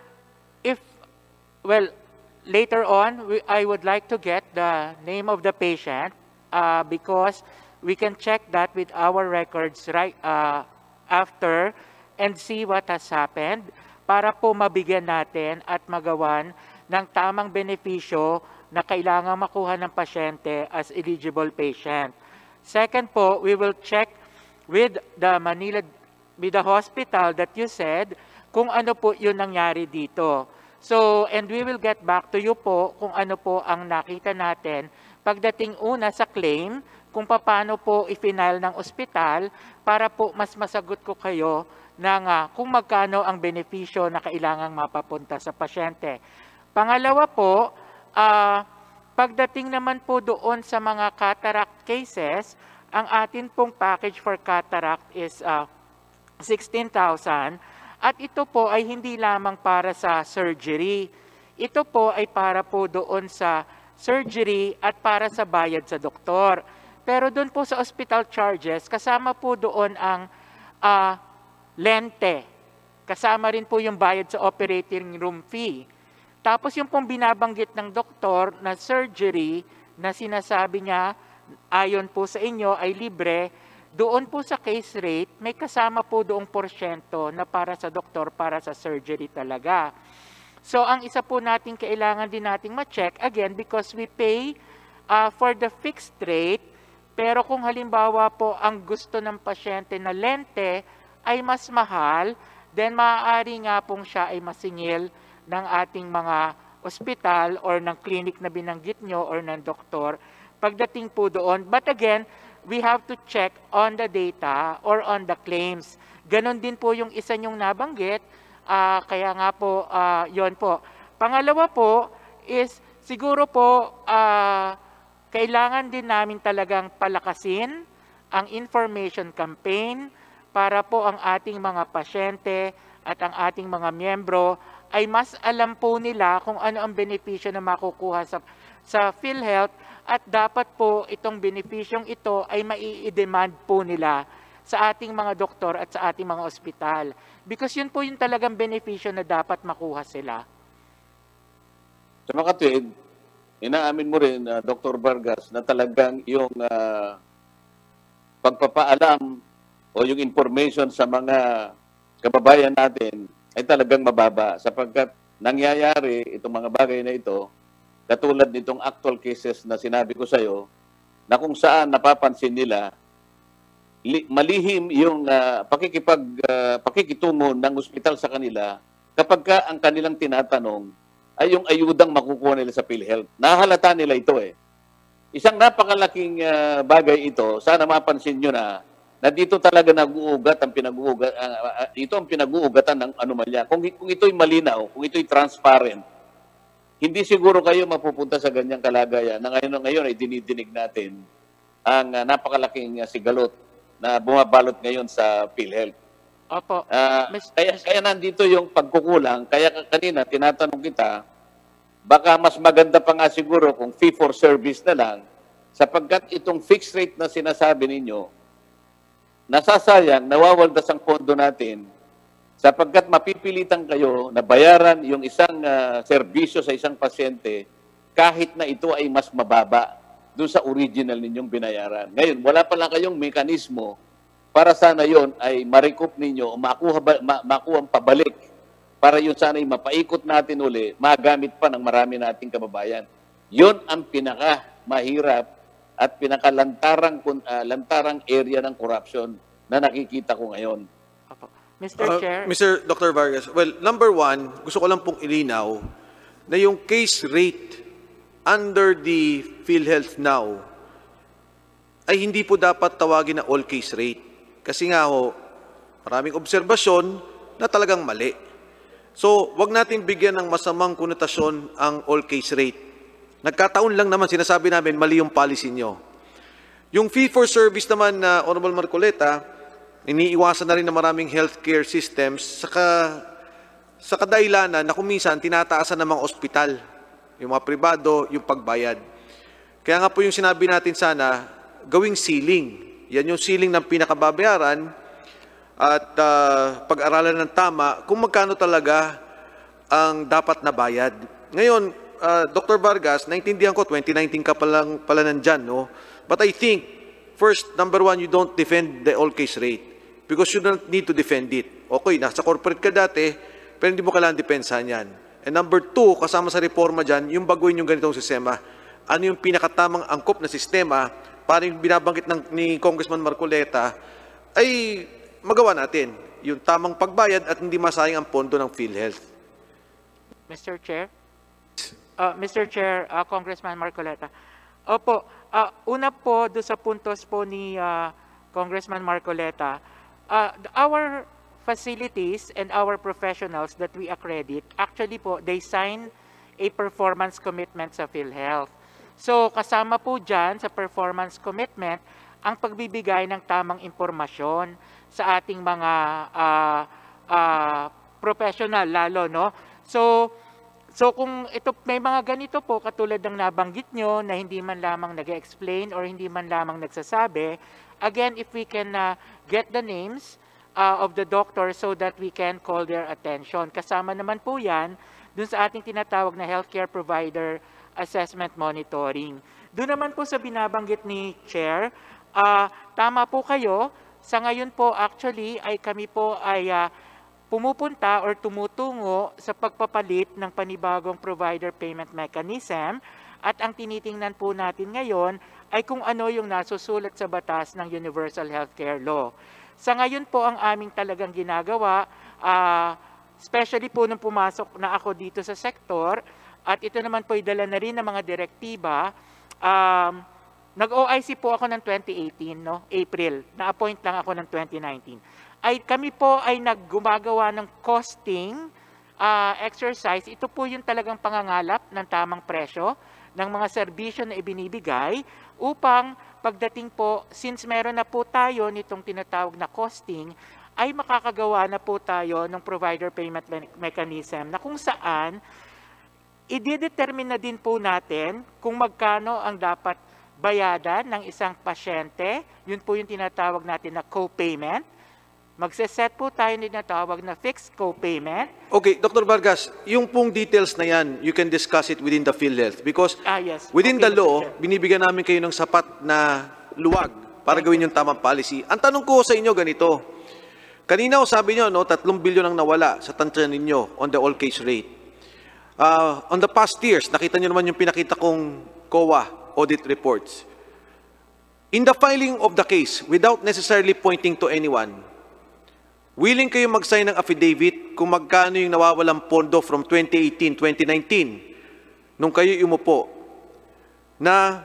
C: later on, I would like to get the name of the patient because we can check that with our records right after and see what has happened para po mabigyan natin at magawan ng tamang benepisyo na kailangan makuha ng pasyente as eligible patient. Second po, we will check with the hospital that you said kung ano po yung nangyari dito. So, and we will get back to you po kung ano po ang nakita natin pagdating una sa claim, kung paano po i-final ng ospital para po mas masagot ko kayo ng kung magkano ang benepisyo na kailangang mapapunta sa pasyente. Pangalawa po, pagdating naman po doon sa mga cataract cases, ang atin pong package for cataract is 16,000 at ito po ay hindi lamang para sa surgery. Ito po ay para po doon sa surgery at para sa bayad sa doktor. Pero doon po sa hospital charges, kasama po doon ang lente. Kasama rin po yung bayad sa operating room fee. Tapos yung pong binabanggit ng doktor na surgery na sinasabi niya ayon po sa inyo ay libre, doon po sa case rate may kasama po doong porsyento na para sa doktor, para sa surgery talaga. So ang isa po natin kailangan din nating ma-check, again, because we pay for the fixed rate, pero kung halimbawa po ang gusto ng pasyente na lente ay mas mahal, then maaari nga pong siya ay masingil ng ating mga ospital or ng clinic na binanggit nyo or ng doktor pagdating po doon. But again, we have to check on the data or on the claims. Ganon din po yung isa nyong nabanggit, kaya nga po, yon po. Pangalawa po is siguro po kailangan din namin talagang palakasin ang information campaign para po ang ating mga pasyente at ang ating mga miyembro ay mas alam po nila kung ano ang benepisyo na makukuha sa PhilHealth at dapat po itong benepisyong ito ay mai-demand po nila sa ating mga doktor at sa ating mga ospital. Because yun po yung talagang benepisyo na dapat makuha sila.
A: Sa makatwid, inaamin mo rin, Dr. Vargas, na talagang yung pagpapaalam o yung information sa mga kababayan natin ay talagang mababa sapagkat nangyayari itong mga bagay na ito katulad nitong actual cases na sinabi ko sa iyo na kung saan napapansin nila malihim yung pakikitungo ng ospital sa kanila kapag ka ang kanilang tinatanong ay yung ayudang makukuha nila sa PhilHealth. Nahalata nila ito eh. Isang napakalaking bagay ito, sana mapansin nyo na dito talaga nag-uugat ang ito ang pinag-uugatan ng anomalya. Kung ito'y malinaw, kung ito'y transparent, hindi siguro kayo mapupunta sa ganyang kalagayan na ngayon ay dinidinig natin ang napakalaking sigalot na bumabalot ngayon sa PhilHealth.
C: Opo.
A: Kaya nandito yung pagkukulang. Kaya kanina tinatanong kita, baka mas maganda pa nga siguro kung fee for service na lang sapagkat itong fixed rate na sinasabi ninyo, nasasayang, nawawaldas ang pondo natin sapagkat mapipilitan kayo na bayaran yung isang serbisyo sa isang pasyente kahit na ito ay mas mababa doon sa original ninyong binayaran. Ngayon, wala pala kayong mekanismo para sana yon ay ma-recoup ninyo o makuha pabalik para yun sana ay mapaikot natin uli, magamit pa ng marami nating kababayan. Yun ang pinaka-mahirap at pinaka-lantarang area ng corruption na nakikita ko ngayon.
C: Mr. Chair.
B: Mr. Dr. Vargas, well, number one, gusto ko lang pong ilinaw na yung case rate under the PhilHealth now ay hindi po dapat tawagin na all case rate. Kasi nga ho, maraming obserbasyon na talagang mali. So, wag natin bigyan ng masamang konotasyon ang all case rate. Nagkataon lang naman, sinasabi namin, mali yung policy nyo. Yung fee for service naman na Honorable Marcoleta, iniiwasan na rin ng maraming healthcare systems sa kadahilanan na kung minsan tinataasan ng mga ospital, yung mga pribado, yung pagbayad. Kaya nga po yung sinabi natin sana, gawing ceiling. Yan yung ceiling ng pinakababayaran at pag-aralan ng tama kung magkano talaga ang dapat na bayad. Ngayon, Dr. Vargas, naintindihan ko, 2019 ka pala nandyan, no? But I think, first, number one, you don't defend the all case rate because you don't need to defend it. Okay, nasa corporate ka dati, pero hindi mo kailangan depensahan yan. And number two, kasama sa reforma dyan, yung baguhin yung ganitong sistema. Ano yung pinakatamang angkop na sistema para yung binabanggit ni Congressman Marcoleta ay magawa natin yung tamang pagbayad at hindi masayang ang pondo ng PhilHealth.
C: Mr. Chair? Mr. Chair, Congressman Marcoleta. Opo, una po do sa puntos po ni Congressman Marcoleta, our facilities and our professionals that we accredit, actually po, they sign a performance commitment sa PhilHealth. So, kasama po dyan sa performance commitment ang pagbibigay ng tamang impormasyon sa ating mga professional lalo, no? So kung ito may mga ganito po katulad ng nabanggit nyo na hindi man lamang nag-explain or hindi man lamang nagsasabi, again, if we can get the names of the doctors so that we can call their attention. Kasama naman po yan dun sa ating tinatawag na healthcare provider assessment monitoring. Doon naman po sa binabanggit ni Chair, tama po kayo. Sa ngayon po actually ay kami po ay pumupunta or tumutungo sa pagpapalit ng panibagong provider payment mechanism at ang tinitingnan po natin ngayon ay kung ano yung nasusulat sa batas ng Universal Healthcare Law. Sa ngayon po ang aming talagang ginagawa, especially po nung pumasok na ako dito sa sektor at ito naman po ay dala na rin ng mga direktiba, nag-OIC po ako ng 2018, no? April, na-appoint lang ako ng 2019. Kami po ay naggumagawa ng costing exercise. Ito po yung talagang pangangalap ng tamang presyo ng mga serbisyo na ibinibigay upang pagdating po, since meron na po tayo nitong tinatawag na costing, ay makakagawa na po tayo ng provider payment mechanism na kung saan i-determine na din po natin kung magkano ang dapat bayadan ng isang pasyente. Yun po yung tinatawag natin na co-payment. Magse-set po tayo ng tinatawag na fixed co-payment.
B: Okay, Dr. Vargas, yung pong details na yan, you can discuss it within the PhilHealth because
C: Yes.
B: within
C: Okay,
B: the law,
C: Mr. Chair.
B: binibigyan namin kayo ng sapat na luwag para gawin yung tamang policy. Ang tanong ko sa inyo ganito, kanina sabi nyo, no, 3 bilyon ang nawala sa tansya ninyo on the all case rate. On the past years, nakita nyo naman yung pinakita kong COA audit reports. In the filing of the case, without necessarily pointing to anyone, willing kayo mag-sign ng affidavit kung magkano yung nawawalang pondo from 2018, 2019, nung kayo umupo, na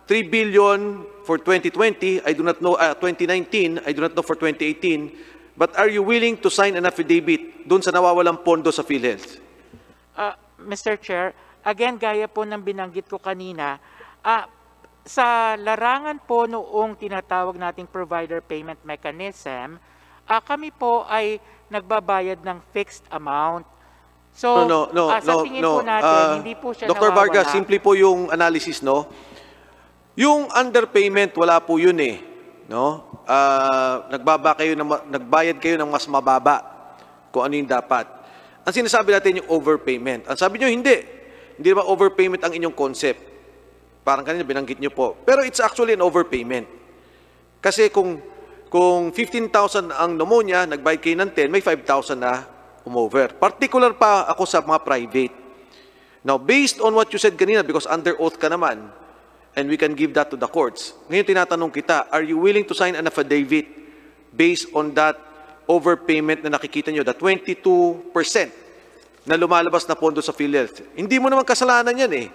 B: 3 billion for 2020, I do not know, 2019, I do not know for 2018, but are you willing to sign an affidavit dun sa nawawalang pondo sa PhilHealth?
C: Mr. Chair, again, gaya po ng binanggit ko kanina, sa larangan po noong tinatawag nating provider payment mechanism, kami po ay nagbabayad ng fixed amount. So, sa tingin po natin, hindi po siya
B: Dr.
C: nawawala.
B: Vargas, simple po yung analysis, no? Yung underpayment, wala po yun eh. No? Nagbayad kayo ng mas mababa kung ano yung dapat. Ang sinasabi natin yung overpayment. Ang sabi nyo, hindi. Hindi naman overpayment ang inyong concept. Parang kanina binanggit nyo po. Pero it's actually an overpayment. Kasi kung 15,000 ang pneumonia, nagbayad kayo ng 10, may 5,000 na umover. Particular pa ako sa mga private. Now, based on what you said kanina, because under oath ka naman, and we can give that to the courts, ngayon tinatanong kita, are you willing to sign an affidavit based on that overpayment na nakikita nyo, the 22% na lumalabas na pondo sa PhilHealth? Hindi mo naman kasalanan yan eh.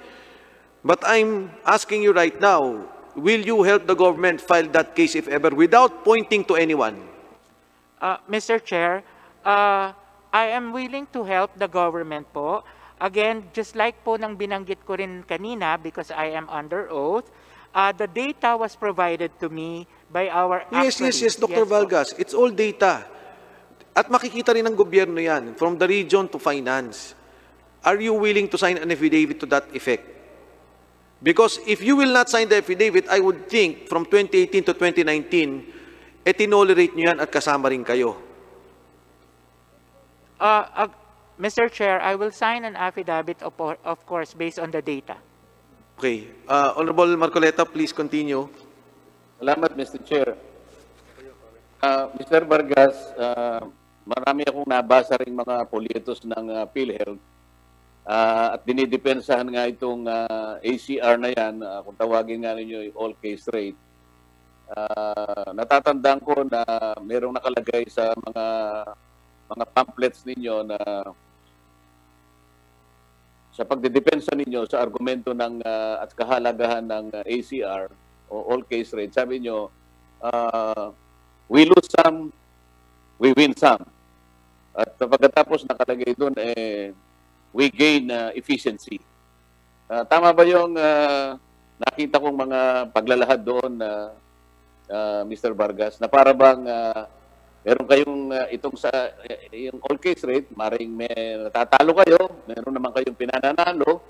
B: But I'm asking you right now, will you help the government file that case if ever without pointing to anyone?
C: Mr. Chair, I am willing to help the government po. Again, just like po nang binanggit ko rin kanina because I am under oath, the data was provided to me by our
B: Yes, Dr. Vargas. It's all data. At makikita rin ng gobyerno yan, from the region to finance. Are you willing to sign an affidavit to that effect? Because if you will not sign the affidavit, I would think from 2018 to 2019, tinolerate nyo yan at kasama rin kayo.
C: Mr. Chair, I will sign an affidavit of course based on the data.
B: Okay. Honorable Marcoleta, please continue.
A: Salamat, Mr. Chair. Mr. Vargas, marami akong nabasa rin mga polyetos ng PhilHealth. At dinidepensahan nga itong ACR na yan, kung tawagin nga ninyo yung all case rate. Natatandaan ko na mayroong nakalagay sa mga pamphlets ninyo na sa pagdedepensa ninyo sa argumento ng at kahalagahan ng ACR o all case rate, sabi nyo, we lose some, we win some. At pagkatapos nakalagay doon, we gain efficiency. Tama ba yung nakita kong mga paglalahad doon, Mr. Vargas, na para bang meron kayong itong sa yung all case rate, maring may natatalo kayo, meron naman kayong pinananalo,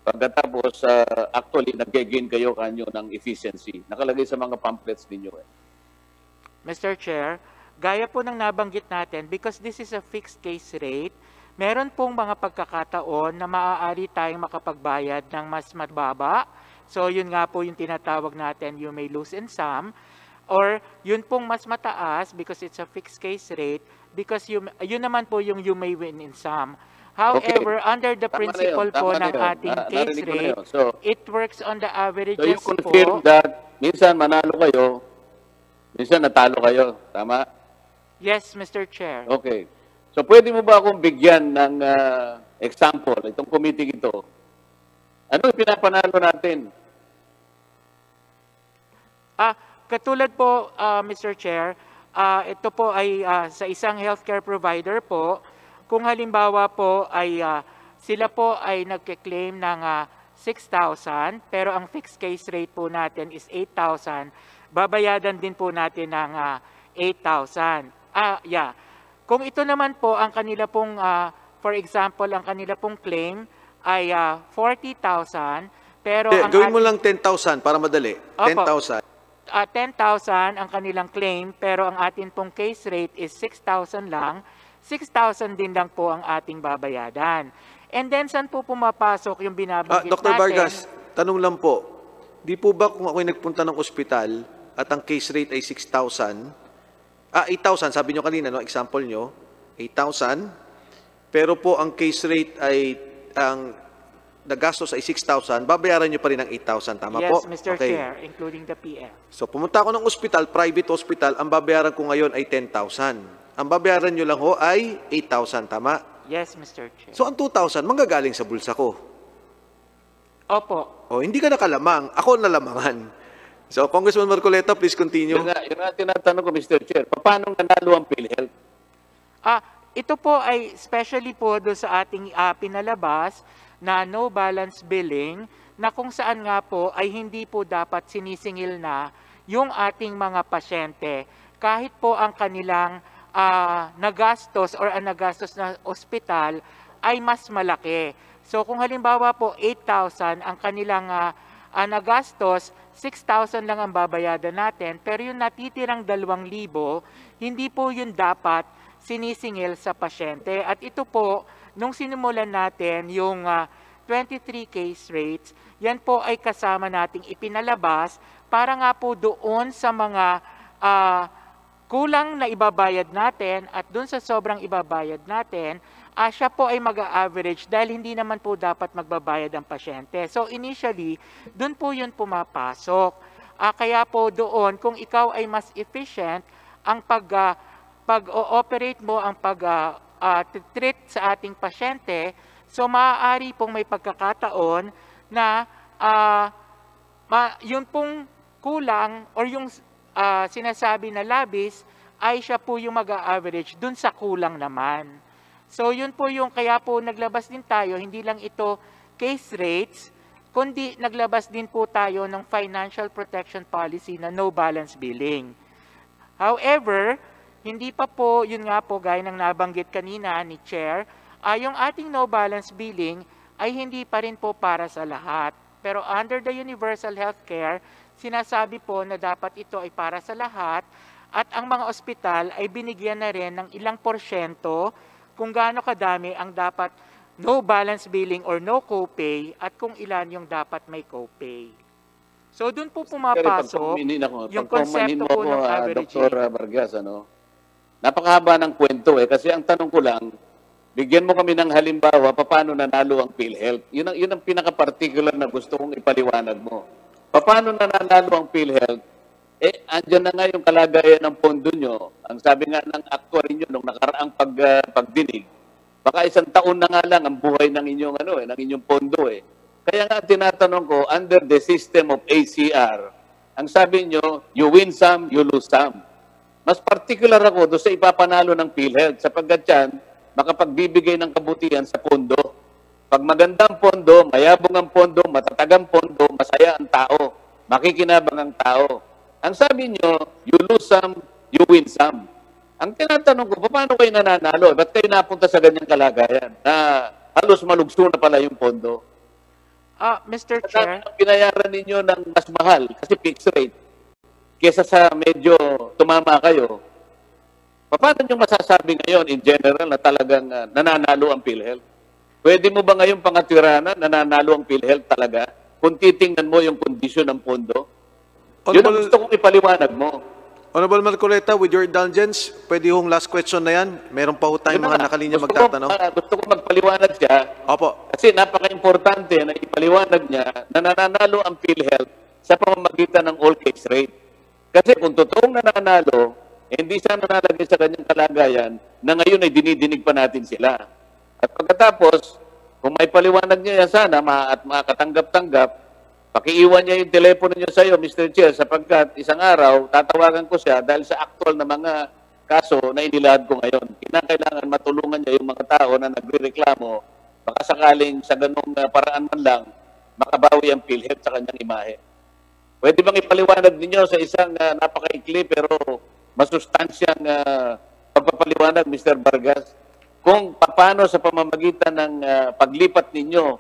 A: pagkatapos actually nag-gain kayo kanyo ng efficiency. Nakalagay sa mga pamphlets ninyo.
C: Mr. Chair, gaya po ng nabanggit natin, because this is a fixed case rate, meron pong mga pagkakataon na maaari tayong makapagbayad ng mas mababa. So yun nga po yung tinatawag natin, you may lose in some. Or yun pong mas mataas because it's a fixed case rate, because yun naman po yung you may win in some. However, under the principle po ng ating case rate, it works on the averages po. So you confirm
A: that minsan manalo kayo, minsan natalo kayo. Tama?
C: Yes, Mr. Chair.
A: Okay. So pwede mo ba akong bigyan ng example, itong committee ito? Ano yung pinapanalo natin?
C: Katulad po, Mr. Chair, ito po ay sa isang healthcare provider po, kung halimbawa po ay sila po ay nagke-claim ng 6,000, pero ang fixed case rate po natin is 8,000, babayadan din po natin ng 8,000. Kung ito naman po ang kanila pong, for example, ang kanila pong claim ay 40,000, pero ang
B: gawin mo lang 10,000 para madali. 10,000.
C: 10,000 ang kanilang claim, pero ang atin pong case rate is 6,000 lang. 6,000 din lang po ang ating babayadan. And then, saan po pumapasok yung binabanggit
B: Dr.
C: natin?
B: Vargas, tanong lang po, di po ba kung ako'y nagpunta ng ospital at ang case rate ay 6,000, 8,000, sabi nyo kanina, no? Example nyo, 8,000. Pero po ang case rate ay, ang nagastos ay 6,000, babayaran nyo pa rin ang 8,000, tama
C: yes,
B: po?
C: Yes, Mr.
B: Okay.
C: Chair, including the PM.
B: So, pumunta ako ng ospital, private hospital, ang babayaran ko ngayon ay 10,000. Ang babayaran nyo lang ho ay 8,000, tama?
C: Yes, Mr. Chair.
B: So, ang 2,000, manggagaling sa bulsa ko.
C: Opo.
B: Hindi ka nakalamang, ako nalamangan. So, Congressman Marcoleta, please continue.
A: Yun nga tinatanong ko, Mr. Chair. Paano nanalo ang PhilHealth?
C: Ito po ay especially po doon sa ating pinalabas na no balance billing, na kung saan nga po ay hindi po dapat sinisingil na yung ating mga pasyente kahit po ang kanilang nagastos or ang nagastos na ospital ay mas malaki. So kung halimbawa po 8,000 ang kanilang nagastos, 6,000 lang ang babayadan natin, pero yung natitirang 2,000, hindi po yun dapat sinisingil sa pasyente. At ito po, nung sinimulan natin yung 23 case rates, yan po ay kasama nating ipinalabas para nga po doon sa mga kulang na ibabayad natin at doon sa sobrang ibabayad natin, siya po ay mag-a-average dahil hindi naman po dapat magbabayad ang pasyente. So initially, doon po yun pumapasok. Kaya po doon, kung ikaw ay mas efficient, ang pag-ooperate mo, ang pag-treat sa ating pasyente, so maaari pong may pagkakataon na yun pong kulang or yung sinasabi na labis ay siya po yung mag-a-average dun sa kulang naman. So yun po yung kaya po naglabas din tayo, hindi lang ito case rates, kundi naglabas din po tayo ng financial protection policy na no balance billing. However, hindi pa po, yun nga po gaya ng nabanggit kanina ni Chair, yung ating no balance billing ay hindi pa rin po para sa lahat. Pero under the universal healthcare, sinasabi po na dapat ito ay para sa lahat at ang mga ospital ay binigyan na rin ng ilang porsyento kung gaano kadami ang dapat no balance billing or no copay at kung ilan yung dapat may copay. So doon po pumapasok yung konsepto po ng averaging.
A: Dr. Vargas, napakahaba ng kwento kasi ang tanong ko lang, bigyan mo kami ng halimbawa paano nanalo ang PhilHealth. Yun ang pinaka-particular na gusto kong ipaliwanag mo. Paano nanalo ang PhilHealth? Andyan na nga yung kalagayan ng pondo nyo. Ang sabi nga ng actuary nyo nung nakaraang pagdinig, Baka isang taon na nga lang ang buhay ng inyong ng inyong pondo eh. Kaya nga tinatanong ko, under the system of ACR, ang sabi nyo, you win some, you lose some. Mas particular ako doon sa ipapanalo ng PhilHealth sapagkat yan, makapagbibigay ng kabutihan sa pondo. Pag magandang pondo, mayabong ang pondo, matatagang pondo, masaya ang tao, makikinabang ang tao. Ang sabi nyo, you lose some, you win some. Ang tinatanong ko, paano kayo nananalo? Ba't kayo napunta sa ganyang kalagayan na halos malugso na pala yung pondo?
C: Mr. Chair,
A: Pinayaran ninyo ng mas mahal kasi fixed rate kesa sa medyo tumama kayo. Paano nyo masasabi ngayon in general na talagang nananalo ang PhilHealth? Pwede mo ba ngayon pangatwiranan nananalo ang PhilHealth talaga kung titingnan mo yung kondisyon ng pondo? Yun ang gusto kong ipaliwanag mo.
B: Honorable Marcoleta, with your indulgence, pwede yung last question na yan. Meron pa ho tayong mga nakalinya magtatanong.
A: Gusto ko magpaliwanag siya.
B: Opo.
A: Kasi napaka-importante na ipaliwanag niya na nananalo ang PhilHealth sa pamamagitan ng all case rate. Kasi kung totoong nananalo, hindi siya nanalagay sa kanyang kalagayan na ngayon ay dinidinig pa natin sila. At pagkatapos, kung may paliwanag niya yan sana at makakatanggap-tanggap, pakiiwan niya yung telepono niya sa iyo, Mr. Chair, sapagkat isang araw, tatawagan ko siya dahil sa actual na mga kaso na inilahad ko ngayon. Kinakailangan matulungan niya yung mga tao na nagre-reklamo, baka sakaling sa ganung paraan man lang, makabawi ang PhilHealth sa kanyang imahe. Pwede bang ipaliwanag ninyo sa isang napakaikli pero masustansyang pagpapaliwanag, Mr. Vargas, kung paano sa pamamagitan ng paglipat ninyo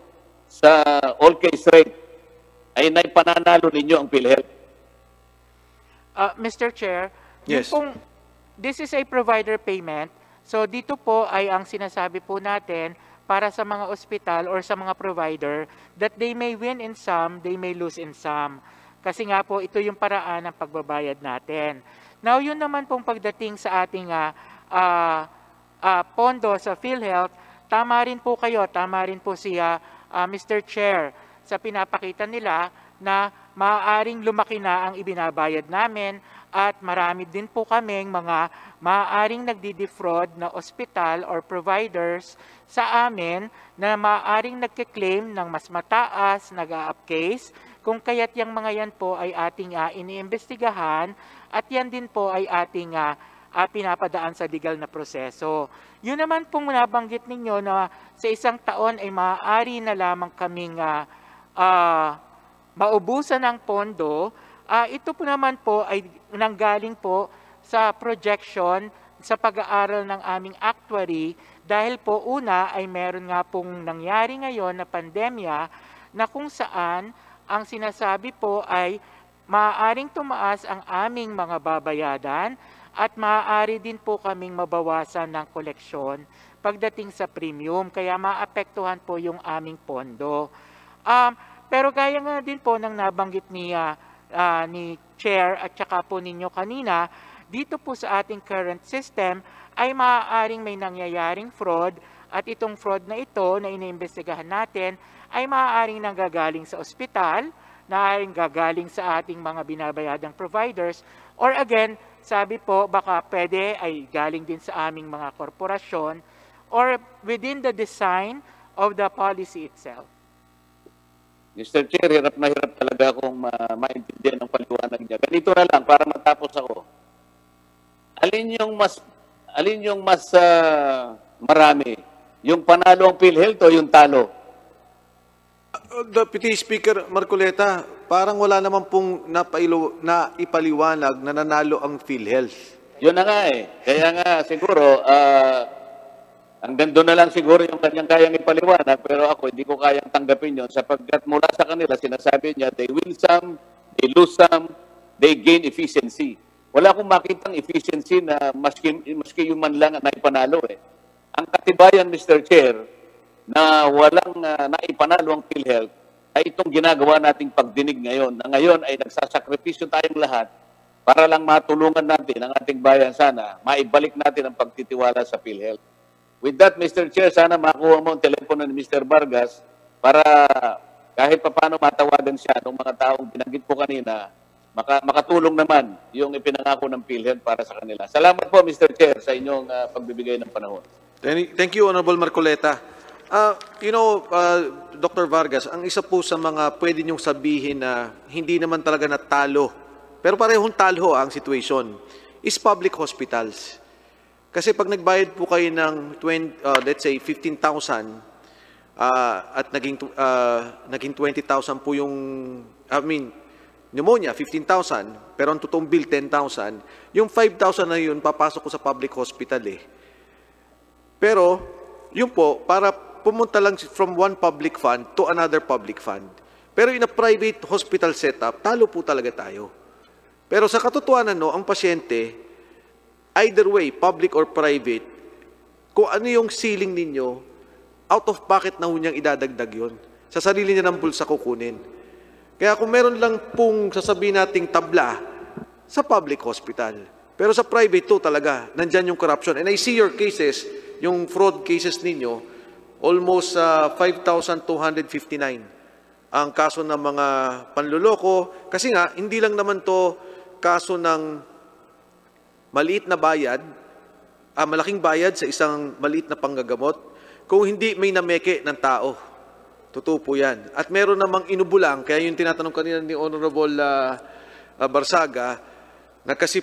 A: sa all case rate ay naipananalo ninyo ang PhilHealth?
C: Mr. Chair,
B: Yes.
C: this is a provider payment. So dito po ay ang sinasabi po natin para sa mga ospital or sa mga provider that they may win in some, they may lose in some. Kasi nga po, ito yung paraan ng pagbabayad natin. Now, yun naman pong pagdating sa ating pondo sa PhilHealth, tama rin po kayo, tama rin po siya, Mr. Chair, sa pinapakita nila na maaaring lumaki na ang ibinabayad namin at marami din po kaming mga maaaring nagdi-defraud na ospital or providers sa amin na maaaring nagkiklaim ng mas mataas, nag-a-up case, kung kaya't yung mga yan po ay ating iniimbestigahan at yan din po ay ating pinapadaan sa legal na proseso. Yun naman pong nabanggit ninyo na sa isang taon ay maaari na lamang kaming maubusan ng pondo. Ito po naman po ay nanggaling po sa projection sa pag-aaral ng aming actuary dahil po una ay meron nga pong nangyari ngayon na pandemya na kung saan ang sinasabi po ay maaaring tumaas ang aming mga babayadan at maaari din po kaming mabawasan ng koleksyon pagdating sa premium kaya maapektuhan po yung aming pondo. Pero gaya nga din po ng nabanggit ni Chair at saka po ninyo kanina, dito po sa ating current system ay maaaring may nangyayaring fraud at itong fraud na ito na iniimbestigahan natin ay maaaring nanggagaling sa ospital, maaaring gagaling sa ating mga binabayadang providers, or again, sabi po baka pwede ay galing din sa aming mga korporasyon or within the design of the policy itself.
A: Mr. Chair, hirap na hirap talaga akong maintindihan ng paliwanag niya. Ganito na lang, para matapos ako. Alin yung mas marami? Yung panalo ang PhilHealth o yung talo?
B: Deputy Speaker Marcoleta, parang wala naman pong naipaliwanag na nanalo ang PhilHealth.
A: Yun na nga eh. Kaya nga siguro, hanggang doon na lang siguro yung kanyang kayang ipaliwanag, pero ako hindi ko kayang tanggapin yun sapagkat mula sa kanila sinasabi niya, they win some, they lose some, they gain efficiency. Wala akong makitang efficiency na maski yung man lang na ipanalo eh. Ang katibayan, Mr. Chair, na walang naipanalo ang PhilHealth ay itong ginagawa nating pagdinig ngayon. Na ngayon ay nagsasakripisyo tayong lahat para lang matulungan natin ang ating bayan sana, maibalik natin ang pagtitiwala sa PhilHealth. With that, Mr. Chair, sana makuha mo ang telepono ni Mr. Vargas para kahit paano matawagan siya ng mga taong binanggit ko kanina, makatulong naman yung ipinangako ng PhilHealth para sa kanila. Salamat po, Mr. Chair, sa inyong pagbibigay ng panahon.
B: Thank you, Honorable Marcoleta. Dr. Vargas, ang isa po sa mga pwede niyong sabihin na hindi naman talaga natalo, pero parehong talo ang situation, is public hospitals. Kasi pag nagbayad po kayo ng let's say 15,000 at naging 20,000 po yung, pneumonia, 15,000, pero ang totoong bill, 10,000, yung 5,000 na yun, papasok ko sa public hospital eh. Pero, yun po, para pumunta lang from one public fund to another public fund. Pero in a private hospital setup, talo po talaga tayo. Pero sa katotohanan, ang pasyente, either way, public or private, kung ano yung ceiling ninyo, out of pocket na niyang idadagdag yun. Sa sarili niya ng bulsa kukunin. Kaya kung meron lang pong sasabihin nating tabla sa public hospital, pero sa private to talaga, nandyan yung corruption. And I see your cases, yung fraud cases ninyo, almost 5,259 ang kaso ng mga panluloko. Kasi nga, hindi lang naman to kaso ng maliit na bayad, malaking bayad sa isang maliit na panggagamot, kung hindi may nameke ng tao. Totoo po yan. At meron namang inubulang, kaya yung tinatanong kanina ni Honorable Barsaga, na kasi